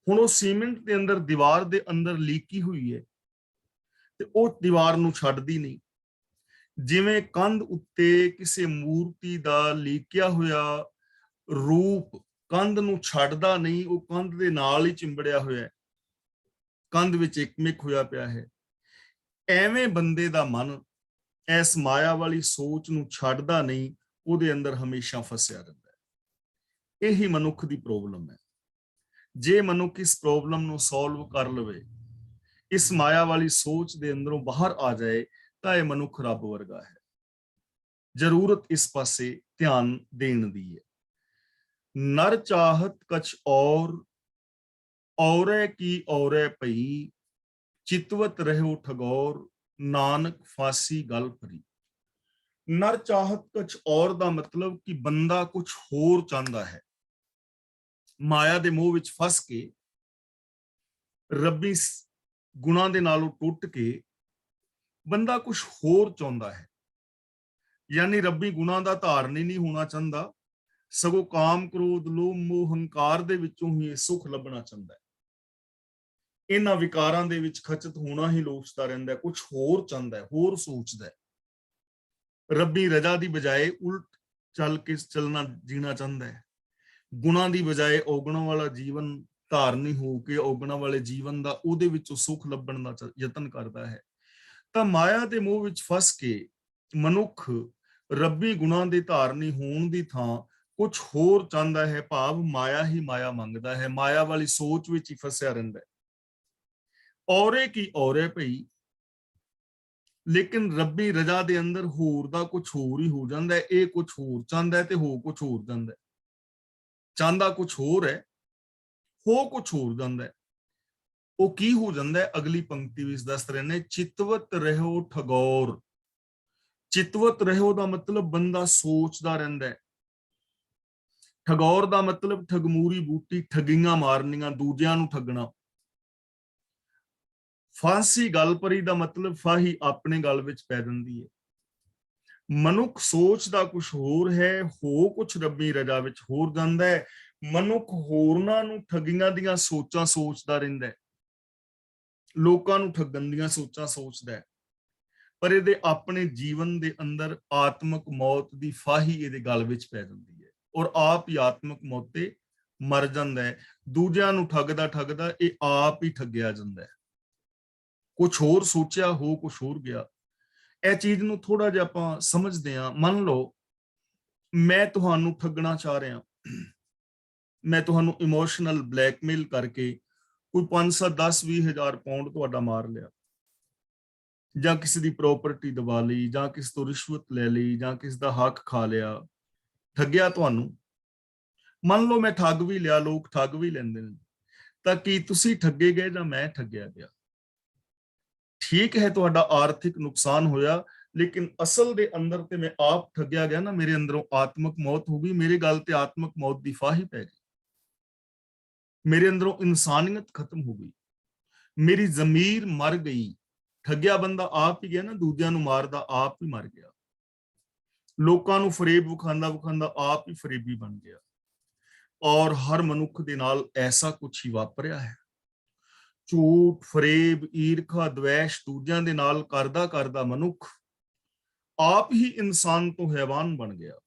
ਹੁਣ ਉਹ ਸੀਮੈਂਟ ਦੇ ਅੰਦਰ, ਦੀਵਾਰ ਦੇ ਅੰਦਰ ਲੀਕੀ ਹੋਈ ਹੈ ਤੇ ਉਹ ਦੀਵਾਰ ਨੂੰ ਛੱਡਦੀ ਨਹੀਂ। ਜਿਵੇਂ ਕੰਧ ਉੱਤੇ ਕਿਸੇ ਮੂਰਤੀ ਦਾ ਲੀਕਿਆ ਹੋਇਆ ਰੂਪ ਕੰਧ ਨੂੰ ਛੱਡਦਾ ਨਹੀਂ, ਉਹ ਕੰਧ ਦੇ ਨਾਲ ਹੀ ਚਿੰਬੜਿਆ ਹੋਇਆ ਹੈ, ਕੰਧ ਵਿੱਚ ਇੱਕਮਿਕ ਹੋਇਆ ਪਿਆ ਹੈ। ਐਵੇਂ ਬੰਦੇ ਦਾ ਮਨ ਇਸ ਮਾਇਆ ਵਾਲੀ ਸੋਚ ਨੂੰ ਛੱਡਦਾ ਨਹੀਂ, ਉਹਦੇ ਅੰਦਰ ਹਮੇਸ਼ਾ ਫਸਿਆ ਰਹਿੰਦਾ ਹੈ। ਇਹੀ ਮਨੁੱਖ ਦੀ ਪ੍ਰੋਬਲਮ ਹੈ। ਜੇ ਮਨੁੱਖ ਇਸ ਪ੍ਰੋਬਲਮ ਨੂੰ ਸੋਲਵ ਕਰ ਲਵੇ, ਇਸ ਮਾਇਆ ਵਾਲੀ ਸੋਚ ਦੇ ਅੰਦਰੋਂ ਬਾਹਰ ਆ ਜਾਏ, ਤਾਂ ਇਹ ਮਨੁੱਖ ਰੱਬ ਵਰਗਾ ਹੈ। ਜ਼ਰੂਰਤ ਇਸ ਪਾਸੇ ਧਿਆਨ ਦੇਣ ਦੀ ਹੈ। ਨਰ ਚਾਹਤ ਕਛ ਔਰ, ਔਰੇ ਕੀ ਔਰੇ ਪਈ, ਚਿਤਵਤ ਰਹਿਓ ਠਗੌਰ, ਨਾਨਕ ਫਾਸੀ ਗਲ ਭਰੀ। ਨਰ ਚਾਹਤ ਕੁਛ ਔਰ ਦਾ ਮਤਲਬ ਕਿ ਬੰਦਾ ਕੁਛ ਹੋਰ ਚਾਹੁੰਦਾ ਹੈ, ਮਾਇਆ ਦੇ ਮੋਹ ਵਿੱਚ ਫਸ ਕੇ, ਰੱਬੀ ਗੁਣਾਂ ਦੇ ਨਾਲੋਂ ਟੁੱਟ ਕੇ ਬੰਦਾ ਕੁਛ ਹੋਰ ਚਾਹੁੰਦਾ ਹੈ। ਯਾਨੀ ਰੱਬੀ ਗੁਣਾਂ ਦਾ ਧਾਰਨੀ ਨਹੀਂ ਹੋਣਾ ਚਾਹੁੰਦਾ, ਸਗੋਂ ਕਾਮ, ਕ੍ਰੋਧ, ਲੋਭ, ਮੋਹ, ਹੰਕਾਰ ਦੇ ਵਿੱਚੋਂ ਹੀ ਇਹ ਸੁੱਖ ਲੱਭਣਾ ਚਾਹੁੰਦਾ ਹੈ। ਇਹਨਾਂ ਵਿਕਾਰਾਂ ਦੇ ਵਿੱਚ ਖਚਤ ਹੋਣਾ ਹੀ ਲੋਚਦਾ ਰਹਿੰਦਾ, ਕੁਛ ਹੋਰ ਚਾਹੁੰਦਾ ਹੈ, ਹੋਰ ਸੋਚਦਾ ਹੈ। ਰੱਬੀ ਰਜ਼ਾ ਦੀ ਬਜਾਏ ਉਲਟ ਚੱਲ ਕੇ ਚੱਲਣਾ ਜੀਣਾ ਚਾਹੁੰਦਾ ਹੈ। ਗੁਣਾਂ ਦੀ ਬਜਾਏ ਔਗਣਾਂ ਵਾਲਾ ਜੀਵਨ ਧਾਰਨੀ ਹੋ ਕੇ ਔਗਣਾਂ ਵਾਲੇ ਜੀਵਨ ਦਾ ਉਹਦੇ ਵਿੱਚੋਂ ਸੁੱਖ ਲੱਭਣ ਦਾ ਯਤਨ ਕਰਦਾ ਹੈ। ਤਾਂ ਮਾਇਆ ਦੇ ਮੋਹ ਵਿੱਚ ਫਸ ਕੇ ਮਨੁੱਖ ਰੱਬੀ ਗੁਣਾਂ ਦੇ ਧਾਰਨੀ ਹੋਣ ਦੀ ਥਾਂ ਕੁਝ ਹੋਰ ਚਾਹੁੰਦਾ ਹੈ, ਭਾਵ ਮਾਇਆ ਹੀ ਮਾਇਆ ਮੰਗਦਾ ਹੈ, ਮਾਇਆ ਵਾਲੀ ਸੋਚ ਵਿੱਚ ਹੀ ਫਸਿਆ ਰਹਿੰਦਾ ਹੈ। ਔਰੇ ਕੀ ਔਰੇ ਭਈ, ਲੇਕਿਨ ਰੱਬੀ ਰਜ਼ਾ ਦੇ ਅੰਦਰ ਹੋਰ ਦਾ ਕੁਝ ਹੋਰ ਹੀ ਹੋ ਜਾਂਦਾ ਹੈ। ਇਹ ਕੁਝ ਹੋਰ ਚਾਹੁੰਦਾ ਹੈ ਤੇ ਹੋ ਕੁਝ ਹੋਰ ਜਾਂਦਾ ਹੈ, ਚਾਹੁੰਦਾ ਕੁਝ ਹੋਰ ਹੈ, ਹੋ ਕੁਝ ਹੋਰ ਜਾਂਦਾ ਹੈ। ਉਹ ਕੀ ਹੋ ਜਾਂਦਾ ਹੈ, ਅਗਲੀ ਪੰਕਤੀ ਵਿੱਚ ਦੱਸ ਰਹੇ ਨੇ, ਚਿਤਵਤ ਰਹਿਓ ਠਗੌਰ। ਚਿਤਵਤ ਰਹਿਓ ਦਾ ਮਤਲਬ ਬੰਦਾ ਸੋਚਦਾ ਰਹਿੰਦਾ ਹੈ। ਠਗੌਰ ਦਾ ਮਤਲਬ ਠਗਮੂਰੀ ਬੂਟੀ, ਠਗੀਆਂ ਮਾਰਨੀਆਂ, ਦੂਜਿਆਂ ਨੂੰ ਠੱਗਣਾ। ਫਾਂਸੀ ਗਲ ਪਰੀ ਦਾ ਮਤਲਬ ਫਾਹੀ ਆਪਣੇ ਗਲ ਵਿੱਚ ਪੈ ਜਾਂਦੀ ਹੈ। ਮਨੁੱਖ ਸੋਚਦਾ ਕੁਝ ਹੋਰ ਹੈ, ਹੋ ਕੁਝ ਰੱਬੀ ਰਜ਼ਾ ਵਿੱਚ ਹੋਰ ਜਾਂਦਾ ਹੈ। ਮਨੁੱਖ ਹੋਰਨਾਂ ਨੂੰ ਠੱਗੀਆਂ ਦੀਆਂ ਸੋਚਾਂ ਸੋਚਦਾ ਰਹਿੰਦਾ ਹੈ, ਲੋਕਾਂ ਨੂੰ ਠੱਗਣ ਦੀਆਂ ਸੋਚਾਂ ਸੋਚਦਾ ਹੈ, ਪਰ ਇਹਦੇ ਆਪਣੇ ਜੀਵਨ ਦੇ ਅੰਦਰ ਆਤਮਕ ਮੌਤ ਦੀ ਫਾਹੀ ਇਹਦੇ ਗਲ ਵਿੱਚ ਪੈ ਜਾਂਦੀ ਹੈ ਔਰ ਆਪ ਹੀ ਆਤਮਕ ਮੌਤ ਤੇ ਮਰ ਜਾਂਦਾ ਹੈ। ਦੂਜਿਆਂ ਨੂੰ ਠੱਗਦਾ ਠੱਗਦਾ ਇਹ ਆਪ ਹੀ ਠੱਗਿਆ ਜਾਂਦਾ ਹੈ। ਕੁਝ ਹੋਰ ਸੋਚਿਆ, ਹੋ ਕੁਝ ਹੋਰ ਗਿਆ। ਇਹ ਚੀਜ਼ ਨੂੰ ਥੋੜਾ ਜਿਹਾ ਆਪਾਂ ਸਮਝਦੇ ਹਾਂ। ਮੰਨ ਲਓ ਮੈਂ ਤੁਹਾਨੂੰ ਠੱਗਣਾ ਚਾਹ ਰਿਹਾ, ਮੈਂ ਤੁਹਾਨੂੰ ਇਮੋਸ਼ਨਲ ਬਲੈਕਮੇਲ ਕਰਕੇ ਕੋਈ 500, 10, 20,000 ਪਾਉਂਡ ਤੁਹਾਡਾ ਮਾਰ ਲਿਆ, ਜਾਂ ਕਿਸੇ ਦੀ ਪ੍ਰਾਪਰਟੀ ਦਬਾ ਲਈ, ਜਾਂ ਕਿਸ ਤੋਂ ਰਿਸ਼ਵਤ ਲੈ ਲਈ, ਜਾਂ ਕਿਸ ਦਾ ਹੱਕ ਖਾ ਲਿਆ, ਠੱਗਿਆ ਤੁਹਾਨੂੰ। ਮੰਨ ਲਓ ਮੈਂ ਠੱਗ ਵੀ ਲਿਆ, ਲੋਕ ਠੱਗ ਵੀ ਲੈਂਦੇ ਨੇ, ਤਾਂ ਕੀ ਤੁਸੀਂ ਠੱਗੇ ਗਏ ਜਾਂ ਮੈਂ ਠੱਗਿਆ ਗਿਆ? ਠੀਕ ਹੈ, ਤੁਹਾਡਾ ਆਰਥਿਕ ਨੁਕਸਾਨ ਹੋਇਆ, ਲੇਕਿਨ ਅਸਲ ਦੇ ਅੰਦਰ ਤੇ ਮੈਂ ਆਪ ਠੱਗਿਆ ਗਿਆ ਨਾ। ਮੇਰੇ ਅੰਦਰੋਂ ਆਤਮਕ ਮੌਤ ਹੋ ਗਈ, ਮੇਰੇ ਗਲ ਤੇ ਆਤਮਕ ਮੌਤ ਦੀ ਫਾਹੀ ਪੈ ਗਈ, ਮੇਰੇ ਅੰਦਰੋਂ ਇਨਸਾਨੀਅਤ ਖਤਮ ਹੋ ਗਈ, ਮੇਰੀ ਜ਼ਮੀਰ ਮਰ ਗਈ। ਠੱਗਿਆ ਬੰਦਾ ਆਪ ਹੀ ਗਿਆ ਨਾ, ਦੂਜਿਆਂ ਨੂੰ ਮਾਰਦਾ ਆਪ ਹੀ ਮਰ ਗਿਆ, ਲੋਕਾਂ ਨੂੰ ਫਰੇਬ ਵਿਖਾਉਂਦਾ ਵਿਖਾਉਂਦਾ ਆਪ ਹੀ ਫਰੇਬੀ ਬਣ ਗਿਆ। ਔਰ ਹਰ ਮਨੁੱਖ ਦੇ ਨਾਲ ਐਸਾ ਕੁਝ ਹੀ ਵਾਪਰਿਆ ਹੈ। ਝੂਠ, ਫਰੇਬ, ਈਰਖਾ, ਦਵੇਸ਼ ਦੂਜਿਆਂ ਦੇ ਨਾਲ ਕਰਦਾ ਕਰਦਾ ਮਨੁੱਖ ਆਪ ਹੀ ਇਨਸਾਨ ਤੋਂ ਹੈਵਾਨ ਬਣ ਗਿਆ।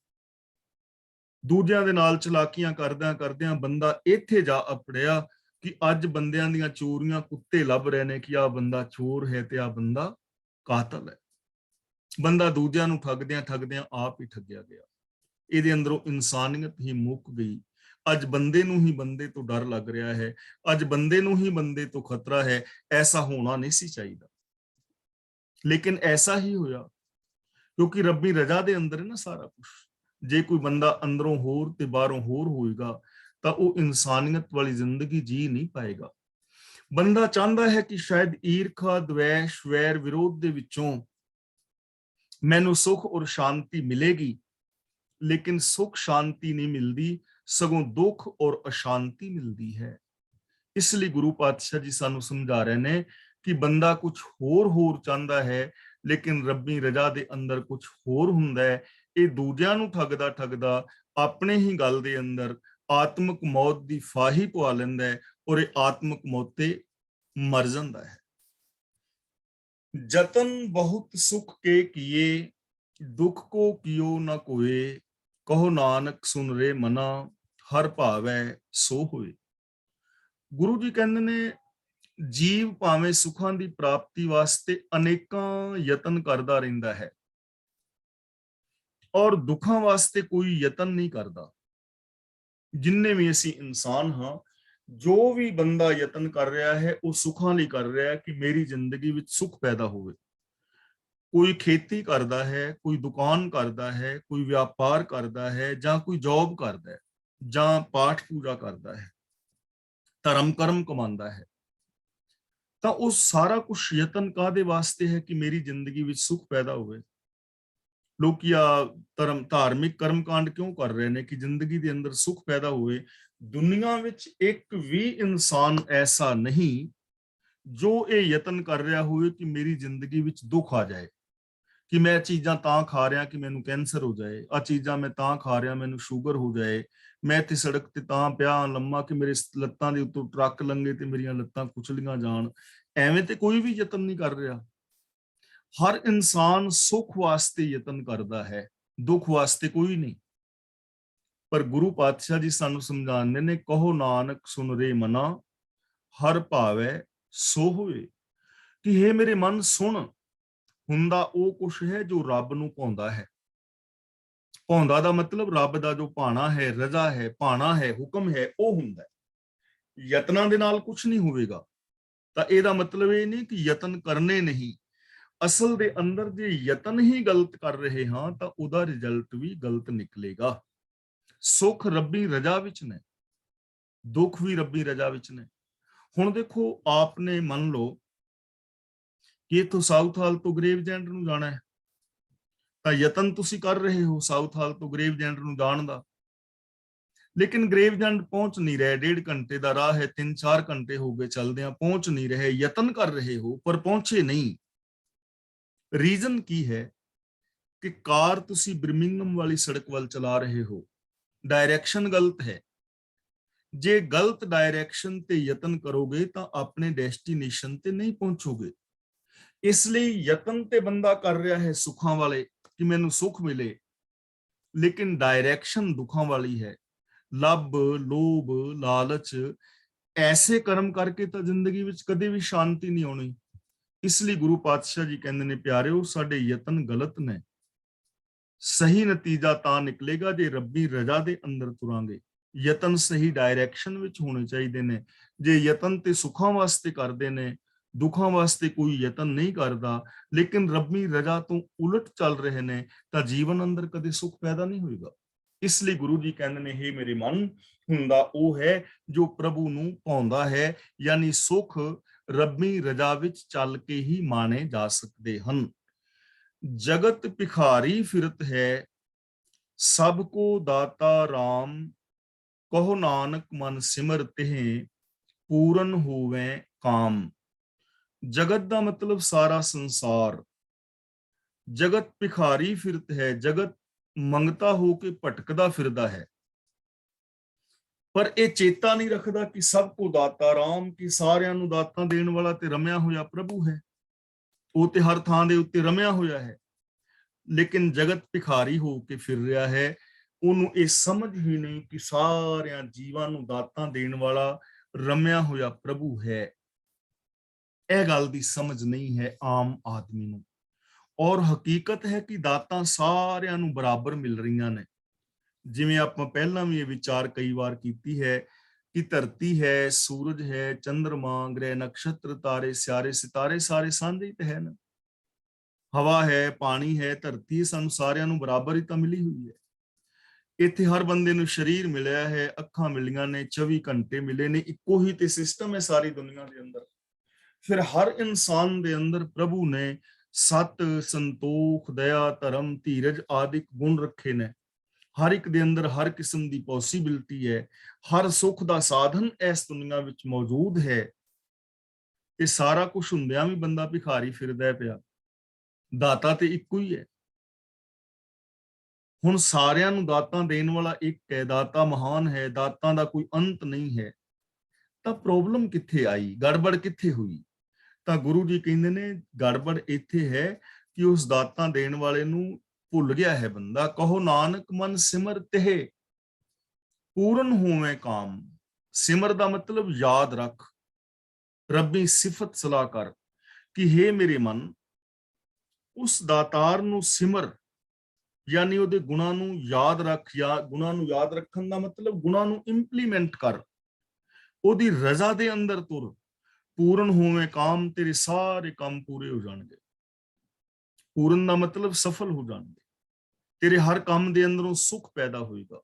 ਦੂਜਿਆਂ ਦੇ ਨਾਲ ਚਲਾਕੀਆਂ ਕਰਦਿਆਂ ਕਰਦਿਆਂ ਬੰਦਾ ਇੱਥੇ ਜਾ ਅਪੜਿਆ ਕਿ ਅੱਜ ਬੰਦਿਆਂ ਦੀਆਂ ਚੋਰੀਆਂ ਕੁੱਤੇ ਲੱਭ ਰਹੇ ਨੇ ਕਿ ਆਹ ਬੰਦਾ ਚੋਰ ਹੈ ਤੇ ਆਹ ਬੰਦਾ ਕਾਤਲ ਹੈ। ਬੰਦਾ ਦੂਜਿਆਂ ਨੂੰ ਠੱਗਦਿਆਂ ਠੱਗਦਿਆਂ ਆਪ ਹੀ ਠੱਗਿਆ ਗਿਆ। ਇਹਦੇ ਅੰਦਰੋਂ ਇਨਸਾਨੀਅਤ ਹੀ ਮੁੱਕ ਗਈ। ਅੱਜ ਬੰਦੇ ਨੂੰ ਹੀ ਬੰਦੇ ਤੋਂ ਡਰ ਲੱਗ ਰਿਹਾ ਹੈ, ਅੱਜ ਬੰਦੇ ਨੂੰ ਹੀ ਬੰਦੇ ਤੋਂ ਖਤਰਾ ਹੈ। ਐਸਾ ਹੋਣਾ ਨਹੀਂ ਸੀ ਚਾਹੀਦਾ, ਲੇਕਿਨ ਐਸਾ ਹੀ ਹੋਇਆ, ਕਿਉਂਕਿ ਰੱਬੀ ਰਜ਼ਾ ਦੇ ਅੰਦਰ ਹੈ ਨਾ ਸਾਰਾ ਕੁਝ। ਜੇ ਕੋਈ ਬੰਦਾ ਅੰਦਰੋਂ ਹੋਰ ਤੇ ਬਾਹਰੋਂ ਹੋਰ ਹੋਏਗਾ ਤਾਂ ਉਹ ਇਨਸਾਨੀਅਤ ਵਾਲੀ ਜ਼ਿੰਦਗੀ ਜੀ ਨਹੀਂ ਪਾਏਗਾ। ਬੰਦਾ ਚਾਹੁੰਦਾ ਹੈ ਕਿ ਸ਼ਾਇਦ ਈਰਖਾ, ਦਵੇਸ਼, ਵੈਰ, ਵਿਰੋਧ ਦੇ ਵਿੱਚੋਂ ਮੈਨੂੰ ਸੁੱਖ ਔਰ ਸ਼ਾਂਤੀ ਮਿਲੇਗੀ, ਲੇਕਿਨ ਸੁੱਖ ਸ਼ਾਂਤੀ ਨਹੀਂ ਮਿਲਦੀ, ਸਗੋਂ ਦੁੱਖ ਔਰ ਅਸ਼ਾਂਤੀ ਮਿਲਦੀ ਹੈ। ਇਸ ਲਈ ਗੁਰੂ ਪਾਤਸ਼ਾਹ ਜੀ ਸਾਨੂੰ ਸਮਝਾ ਰਹੇ ਨੇ ਕਿ ਬੰਦਾ ਕੁਝ ਹੋਰ ਚਾਹੁੰਦਾ ਹੈ, ਲੇਕਿਨ ਰੱਬੀ ਰਜ਼ਾ ਦੇ ਅੰਦਰ ਕੁਝ ਹੋਰ ਹੁੰਦਾ ਹੈ। ਇਹ ਦੂਜਿਆਂ ਨੂੰ ਠੱਗਦਾ ਠੱਗਦਾ ਆਪਣੇ ਹੀ ਗਲ ਦੇ ਅੰਦਰ ਆਤਮਕ ਮੌਤ ਦੀ ਫਾਹੀ ਪਵਾ ਲੈਂਦਾ ਹੈ ਔਰ ਇਹ ਆਤਮਕ ਮੌਤ ਤੇ ਮਰ ਜਾਂਦਾ ਹੈ। जतन बहुत सुख के किए, दुख को कियो न कोए, कहो नानक सुन रे मना, हर भावै सो होए। गुरु जी कहते ने जीव भावें सुखां दी प्राप्ति वास्ते अनेकां यतन करदा रहिंदा है और दुखां वास्ते कोई यतन नहीं करदा। जिन्ने भी असीं इंसान हां, जो भी बंदा यतन कर रहा है वो सुखां लई कर रहा है कि मेरी जिंदगी विच सुख पैदा होवे। कोई खेती करता है, कोई दुकान करता है, कोई व्यापार करता है, ਜਾਂ कोई जॉब करता है, ਜਾਂ पाठ पूजा करता है, ਧਰਮ ਕਰਮ ਕਮਾਉਂਦਾ ਹੈ, ਤਾਂ ਉਹ ਸਾਰਾ ਕੁਝ ਯਤਨ ਕਾਹਦੇ ਵਾਸਤੇ ਹੈ ਕਿ ਮੇਰੀ ਜ਼ਿੰਦਗੀ ਵਿੱਚ ਸੁੱਖ ਪੈਦਾ ਹੋਵੇ। ਲੋਕੀ ਆ ਧਾਰਮਿਕ ਕਰਮਕਾਂਡ ਕਿਉਂ ਕਰ ਰਹੇ ਨੇ ਕਿ ਜ਼ਿੰਦਗੀ ਦੇ ਅੰਦਰ ਸੁੱਖ ਪੈਦਾ ਹੋਵੇ। ਦੁਨੀਆ ਵਿੱਚ ਇੱਕ ਵੀ ਇਨਸਾਨ ਐਸਾ ਨਹੀਂ ਜੋ ਇਹ ਯਤਨ ਕਰ ਰਿਹਾ ਹੋਵੇ ਕਿ ਮੇਰੀ ਜ਼ਿੰਦਗੀ ਵਿੱਚ ਦੁੱਖ ਆ ਜਾਏ, ਕਿ ਮੈਂ ਚੀਜ਼ਾਂ ਤਾਂ ਖਾ ਰਿਹਾ ਕਿ ਮੈਨੂੰ ਕੈਂਸਰ ਹੋ ਜਾਏ, ਆ ਚੀਜ਼ਾਂ ਮੈਂ ਤਾਂ ਖਾ ਰਿਹਾ ਮੈਨੂੰ ਸ਼ੂਗਰ ਹੋ ਜਾਏ, ਮੈਂ ਇੱਥੇ ਸੜਕ ਤੇ ਤਾਂ ਪਿਆ ਲੰਮਾ ਕਿ ਮੇਰੇ ਲੱਤਾਂ ਦੇ ਉੱਤੋਂ ਟਰੱਕ ਲੰਘੇ ਤੇ ਮੇਰੀਆਂ ਲੱਤਾਂ ਕੁਚਲੀਆਂ ਜਾਣ। ਐਵੇਂ ਤੇ ਕੋਈ ਵੀ ਯਤਨ ਨਹੀਂ ਕਰ ਰਿਹਾ। ਹਰ ਇਨਸਾਨ ਸੁੱਖ ਵਾਸਤੇ ਯਤਨ ਕਰਦਾ ਹੈ, ਦੁੱਖ ਵਾਸਤੇ ਕੋਈ ਨਹੀਂ। ਪਰ ਗੁਰੂ ਪਾਤਸ਼ਾਹ ਜੀ ਸਾਨੂੰ ਸਮਝਾਉਂਦੇ ਨੇ, ਕਹੋ ਨਾਨਕ ਸੁਨ ਰੇ ਮਨਾ, ਹਰ ਭਾਵੈ ਸੋ ਹੋਏ, ਕਿ हे ਮੇਰੇ ਮਨ ਸੁਣ, ਹੁੰਦਾ ਉਹ ਕੁਛ ਹੈ ਜੋ ਰੱਬ ਨੂੰ ਭਾਉਂਦਾ ਹੈ। ਭਾਉਂਦਾ ਦਾ ਮਤਲਬ ਰੱਬ ਦਾ ਜੋ ਭਾਣਾ ਹੈ, ਰਜ਼ਾ ਹੈ, ਭਾਣਾ ਹੈ, ਹੁਕਮ ਹੈ, ਉਹ ਹੁੰਦਾ ਹੈ। ਯਤਨਾਂ ਦੇ ਨਾਲ ਕੁਝ ਨਹੀਂ ਹੋਵੇਗਾ। ਤਾਂ ਇਹਦਾ ਮਤਲਬ ਇਹ ਨਹੀਂ ਕਿ ਯਤਨ ਕਰਨੇ ਨਹੀਂ। ਅਸਲ ਦੇ ਅੰਦਰ ਜੇ ਯਤਨ ਹੀ ਗਲਤ ਕਰ ਰਹੇ ਹਾਂ ਤਾਂ ਉਹਦਾ ਰਿਜ਼ਲਟ ਵੀ ਗਲਤ ਨਿਕਲੇਗਾ। ਸੁੱਖ ਰੱਬੀ ਰਜ਼ਾ ਵਿੱਚ ਨੇ, ਦੁੱਖ ਵੀ ਰੱਬੀ ਰਜ਼ਾ ਵਿੱਚ ਨੇ। ਹੁਣ ਦੇਖੋ, ਆਪਨੇ ਮੰਨ ਲਓ ਕਿ ਇਥੋਂ ਸਾਊਥ ਹਾਲ ਤੋਂ ਗ੍ਰੇਵਜੈਂਡ ਨੂੰ ਜਾਣਾ ਹੈ, ਤਾਂ ਯਤਨ ਤੁਸੀਂ ਕਰ ਰਹੇ ਹੋ ਸਾਊਥ ਹਾਲ ਤੋਂ ਗ੍ਰੇਵਜੈਂਡ ਨੂੰ ਜਾਣ ਦਾ, ਲੇਕਿਨ ਗ੍ਰੇਵਜੈਂਡ ਪਹੁੰਚ ਨਹੀਂ ਰਹੇ। 1.5 ਘੰਟੇ ਦਾ ਰਾਹ ਹੈ, 3-4 ਘੰਟੇ ਹੋ ਗਏ ਚਲਦਿਆਂ, ਪਹੁੰਚ ਨਹੀਂ ਰਹੇ। ਯਤਨ ਕਰ ਰਹੇ ਹੋ ਪਰ ਪਹੁੰਚੇ ਨਹੀਂ। ਰੀਜ਼ਨ ਕੀ ਹੈ? ਕਿ ਕਾਰ ਤੁਸੀਂ ਬਰਮਿੰਗਮ ਵਾਲੀ ਸੜਕ ਵੱਲ ਚਲਾ ਰਹੇ ਹੋ, ਡਾਇਰੈਕਸ਼ਨ ਗਲਤ ਹੈ। ਜੇ ਗਲਤ ਡਾਇਰੈਕਸ਼ਨ ਤੇ ਯਤਨ ਕਰੋਗੇ ਤਾਂ ਆਪਣੇ ਡੈਸਟੀਨੇਸ਼ਨ ਤੇ ਨਹੀਂ ਪਹੁੰਚੋਗੇ। ਇਸ ਲਈ ਯਤਨ ਤੇ ਬੰਦਾ ਕਰ ਰਿਹਾ ਹੈ ਸੁੱਖਾਂ ਵਾਲੇ ਕਿ ਮੈਨੂੰ ਸੁੱਖ ਮਿਲੇ, ਲੇਕਿਨ ਡਾਇਰੈਕਸ਼ਨ ਦੁੱਖਾਂ ਵਾਲੀ ਹੈ। ਲੱਭ, ਲੋਭ, ਲਾਲਚ, ਐਸੇ ਕਰਮ ਕਰਕੇ ਤਾਂ ਜ਼ਿੰਦਗੀ ਵਿੱਚ ਕਦੇ ਵੀ ਸ਼ਾਂਤੀ ਨਹੀਂ ਆਉਣੀ। ਇਸ ਲਈ ਗੁਰੂ ਪਾਤਸ਼ਾਹ ਜੀ ਕਹਿੰਦੇ ਨੇ, ਪਿਆਰਿਓ ਸਾਡੇ ਯਤਨ ਗਲਤ ਨੇ। ਸਹੀ ਨਤੀਜਾ ਤਾਂ ਨਿਕਲੇਗਾ ਜੇ ਰੱਬੀ ਰਜ਼ਾ ਦੇ ਅੰਦਰ ਤੁਰਾਂਗੇ। ਯਤਨ ਸਹੀ ਡਾਇਰੈਕਸ਼ਨ ਵਿੱਚ ਹੋਣੇ ਚਾਹੀਦੇ ਨੇ। ਜੇ ਯਤਨ ਤੇ ਸੁੱਖਾਂ ਵਾਸਤੇ ਕਰਦੇ ਨੇ, ਦੁੱਖਾਂ ਵਾਸਤੇ ਕੋਈ ਯਤਨ ਨਹੀਂ ਕਰਦਾ, ਲੇਕਿਨ ਰੱਬੀ ਰਜ਼ਾ ਤੋਂ ਉਲਟ ਚੱਲ ਰਹੇ ਨੇ, ਤਾਂ ਜੀਵਨ ਅੰਦਰ ਕਦੇ ਸੁੱਖ ਪੈਦਾ ਨਹੀਂ ਹੋਏਗਾ। ਇਸ ਲਈ ਗੁਰੂ ਜੀ ਕਹਿੰਦੇ ਨੇ, ਹੇ ਮੇਰੇ ਮਨ, ਹੁੰਦਾ ਉਹ ਹੈ ਜੋ ਪ੍ਰਭੂ ਨੂੰ ਭਾਉਂਦਾ ਹੈ, ਯਾਨੀ ਸੁੱਖ ਰੱਬੀ ਰਜ਼ਾ ਵਿੱਚ ਚੱਲ ਕੇ ਹੀ ਮਾਣੇ ਜਾ ਸਕਦੇ ਹਨ। ਜਗਤ ਭਿਖਾਰੀ ਫਿਰਤ ਹੈ, ਸਭ ਕੋ ਦਾਤਾ ਰਾਮ, ਕਹੋ ਨਾਨਕ ਮਨ ਸਿਮਰ ਤਿਹ, ਪੂਰਨ ਹੋਵੇ ਕਾਮ। ਜਗਤ ਦਾ ਮਤਲਬ ਸਾਰਾ ਸੰਸਾਰ। ਜਗਤ ਭਿਖਾਰੀ ਫਿਰਤ ਹੈ, ਜਗਤ ਮੰਗਤਾ ਹੋ ਕੇ ਭਟਕਦਾ ਫਿਰਦਾ ਹੈ, ਪਰ ਇਹ ਚੇਤਾ ਨਹੀਂ ਰੱਖਦਾ ਕਿ ਸਭ ਕੋ ਦਾਤਾ ਰਾਮ, ਕਿ ਸਾਰਿਆਂ ਨੂੰ ਦਾਤਾਂ ਦੇਣ ਵਾਲਾ ਤੇ ਰਮਿਆ ਹੋਇਆ ਪ੍ਰਭੂ ਹੈ। ਉਹ ਤੇ ਹਰ ਥਾਂ ਦੇ ਉੱਤੇ ਰਮਿਆ ਹੋਇਆ ਹੈ, ਲੇਕਿਨ ਜਗਤ ਭਿਖਾਰੀ ਹੋ ਕੇ ਫਿਰ ਰਿਹਾ ਹੈ। ਉਹਨੂੰ ਇਹ ਸਮਝ ਹੀ ਨਹੀਂ ਕਿ ਸਾਰਿਆਂ ਜੀਵਾਂ ਨੂੰ ਦਾਤਾਂ ਦੇਣ ਵਾਲਾ ਰਮਿਆ ਹੋਇਆ ਪ੍ਰਭੂ ਹੈ। ਇਹ ਗੱਲ ਦੀ ਸਮਝ ਨਹੀਂ ਹੈ ਆਮ ਆਦਮੀ ਨੂੰ। ਔਰ ਹਕੀਕਤ ਹੈ ਕਿ ਦਾਤਾਂ ਸਾਰਿਆਂ ਨੂੰ ਬਰਾਬਰ ਮਿਲ ਰਹੀਆਂ ਨੇ। ਜਿਵੇਂ ਆਪਾਂ ਪਹਿਲਾਂ ਵੀ ਇਹ ਵਿਚਾਰ ਕਈ ਵਾਰ ਕੀਤੀ ਹੈ ਕਿ ਧਰਤੀ ਹੈ, ਸੂਰਜ ਹੈ, ਚੰਦਰਮਾ, ਗ੍ਰਹਿ, ਨਕਸ਼ਤਰ, ਤਾਰੇ, ਸਿਆਰੇ, ਸਿਤਾਰੇ ਸਾਰੇ ਸਾਂਝੇ ਤੇ ਹਨ। ਹਵਾ ਹੈ, ਪਾਣੀ ਹੈ, ਧਰਤੀ, ਸਾਨੂੰ ਸਾਰਿਆਂ ਨੂੰ ਬਰਾਬਰ ਹੀ ਤਾਂ ਮਿਲੀ ਹੋਈ ਹੈ। ਇੱਥੇ ਹਰ ਬੰਦੇ ਨੂੰ ਸਰੀਰ ਮਿਲਿਆ ਹੈ, ਅੱਖਾਂ ਮਿਲੀਆਂ ਨੇ, 24 ਘੰਟੇ ਮਿਲੇ ਨੇ, ਇੱਕੋ ਹੀ ਤੇ ਸਿਸਟਮ ਹੈ ਸਾਰੀ ਦੁਨੀਆ ਦੇ ਅੰਦਰ। ਫਿਰ ਹਰ ਇਨਸਾਨ ਦੇ ਅੰਦਰ ਪ੍ਰਭੂ ਨੇ ਸਤ, ਸੰਤੋਖ, ਦਇਆ, ਧਰਮ, ਧੀਰਜ ਆਦਿਕ ਗੁਣ ਰੱਖੇ ਨੇ। ਹਰ ਇੱਕ ਦੇ ਅੰਦਰ ਹਰ ਕਿਸਮ ਦੀ ਪੋਸੀਬਿਲਿਟੀ ਹੈ। ਹਰ ਸੁੱਖ ਦਾ ਸਾਧਨ ਇਸ ਦੁਨੀਆ ਵਿੱਚ ਮੌਜੂਦ ਹੈ। ਇਹ ਸਾਰਾ ਕੁਝ ਹੁੰਦਿਆਂ ਵੀ ਬੰਦਾ ਭਿਖਾਰੀ ਫਿਰਦਾ ਪਿਆ। ਦਾਤਾ ਤੇ ਇੱਕੋ ਹੀ ਹੈ। ਹੁਣ ਸਾਰਿਆਂ ਨੂੰ ਦਾਤਾਂ ਦੇਣ ਵਾਲਾ ਇੱਕ ਹੈ, ਦਾਤਾ ਮਹਾਨ ਹੈ, ਦਾਤਾਂ ਦਾ ਕੋਈ ਅੰਤ ਨਹੀਂ ਹੈ। ਤਾਂ ਪ੍ਰੋਬਲਮ ਕਿੱਥੇ ਆਈ, ਗੜਬੜ ਕਿੱਥੇ ਹੋਈ? ਤਾਂ ਗੁਰੂ ਜੀ ਕਹਿੰਦੇ ਨੇ, ਗੜਬੜ ਇੱਥੇ ਹੈ ਕਿ ਉਸ ਦਾਤਾਂ ਦੇਣ ਵਾਲੇ ਨੂੰ ਭੁੱਲ ਗਿਆ ਹੈ ਬੰਦਾ। ਕਹੋ ਨਾਨਕ ਮਨ ਸਿਮਰ ਤਿਹ, ਪੂਰਨ ਹੋਵੇ ਕਾਮ। ਸਿਮਰ ਦਾ ਮਤਲਬ ਯਾਦ ਰੱਖ, ਰੱਬੀ ਸਿਫਤ ਸਲਾਹ ਕਰ ਕਿ हे ਮੇਰੇ ਮਨ, ਉਸ ਦਾਤਾਰ ਨੂੰ ਸਿਮਰ, ਯਾਨੀ ਉਹਦੇ ਗੁਣਾਂ ਨੂੰ ਯਾਦ ਰੱਖ। ਜਾਂ ਗੁਣਾਂ ਨੂੰ ਯਾਦ ਰੱਖਣ ਦਾ ਮਤਲਬ ਗੁਣਾਂ ਨੂੰ ਇੰਪਲੀਮੈਂਟ ਕਰ, ਉਹਦੀ ਰਜ਼ਾ ਦੇ ਅੰਦਰ ਤੁਰ। ਪੂਰਨ ਹੋਵੇ ਕਾਮ, ਤੇਰੇ ਸਾਰੇ ਕੰਮ ਪੂਰੇ ਹੋ ਜਾਣਗੇ। ਪੂਰਨ ਦਾ ਮਤਲਬ ਸਫਲ ਹੋ ਜਾਣਗੇ। ਤੇਰੇ ਹਰ ਕੰਮ ਦੇ ਅੰਦਰੋਂ ਸੁੱਖ ਪੈਦਾ ਹੋਏਗਾ,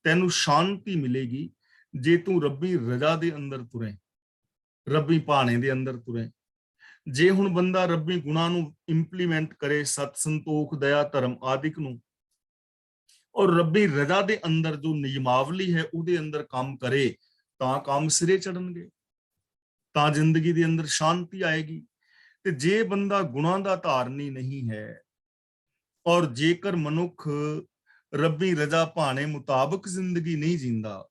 ਤੈਨੂੰ ਸ਼ਾਂਤੀ ਮਿਲੇਗੀ। ਜੇ ਤੂੰ ਰੱਬੀ ਰਜ਼ਾ ਦੇ ਅੰਦਰ ਤੁਰੇ, ਰੱਬੀ ਭਾਣੇ ਦੇ ਅੰਦਰ ਤੁਰੇ, ਜੇ ਹੁਣ ਬੰਦਾ ਰੱਬੀ ਗੁਣਾਂ ਨੂੰ ਇੰਪਲੀਮੈਂਟ ਕਰੇ, ਸਤ ਸੰਤੋਖ ਦਇਆ ਧਰਮ ਆਦਿਕ ਨੂੰ, ਔਰ ਰੱਬੀ ਰਜ਼ਾ ਦੇ ਅੰਦਰ ਜੋ ਨਿਯਮਾਵਲੀ ਹੈ ਉਹਦੇ ਅੰਦਰ ਕੰਮ ਕਰੇ, ਤਾਂ ਕੰਮ ਸਿਰੇ ਚੜਨਗੇ, ਤਾਂ ਜ਼ਿੰਦਗੀ ਦੇ ਅੰਦਰ ਸ਼ਾਂਤੀ ਆਏਗੀ। ਤੇ ਜੇ ਬੰਦਾ ਗੁਣਾਂ ਦਾ ਧਾਰਨੀ ਨਹੀਂ ਹੈ, ਔਰ ਜੇਕਰ ਮਨੁੱਖ ਰੱਬੀ ਰਜ਼ਾ ਭਾਣੇ ਮੁਤਾਬਕ ਜ਼ਿੰਦਗੀ ਨਹੀਂ ਜੀਂਦਾ,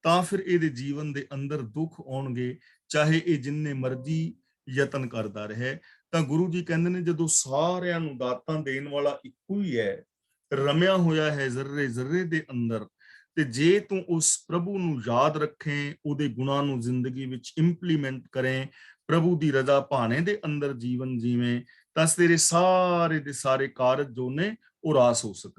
ਤਾਂ ਫਿਰ ਇਹਦੇ ਜੀਵਨ ਦੇ ਅੰਦਰ ਦੁੱਖ ਆਉਣਗੇ, ਚਾਹੇ ਇਹ ਜਿੰਨੇ ਮਰਜ਼ੀ ਯਤਨ ਕਰਦਾ ਰਹੇ। ਤਾਂ ਗੁਰੂ ਜੀ ਕਹਿੰਦੇ ਨੇ ਜਦੋਂ ਸਾਰਿਆਂ ਨੂੰ ਦਾਤਾਂ ਦੇਣ ਵਾਲਾ ਇੱਕੋ ਹੀ ਹੈ, ਰਮਿਆ ਹੋਇਆ ਹੈ ਜ਼ਰਰੇ ਜ਼ਰਰੇ ਦੇ ਅੰਦਰ, ਤੇ ਜੇ ਤੂੰ ਉਸ ਪ੍ਰਭੂ ਨੂੰ ਯਾਦ ਰੱਖੇ, ਉਹਦੇ ਗੁਣਾਂ ਨੂੰ ਜ਼ਿੰਦਗੀ ਵਿੱਚ ਇੰਪਲੀਮੈਂਟ ਕਰੇ, ਪ੍ਰਭੂ ਦੀ ਰਜ਼ਾ ਭਾਣੇ ਦੇ ਅੰਦਰ ਜੀਵਨ ਜੀਵੇਂ, ਤਾਂ ਤੇਰੇ ਸਾਰੇ ਦੇ ਸਾਰੇ ਕਾਰਜ ਜੋ ਨੇ ਉਹ ਰਾਸ ਹੋ ਸਕਦੇ।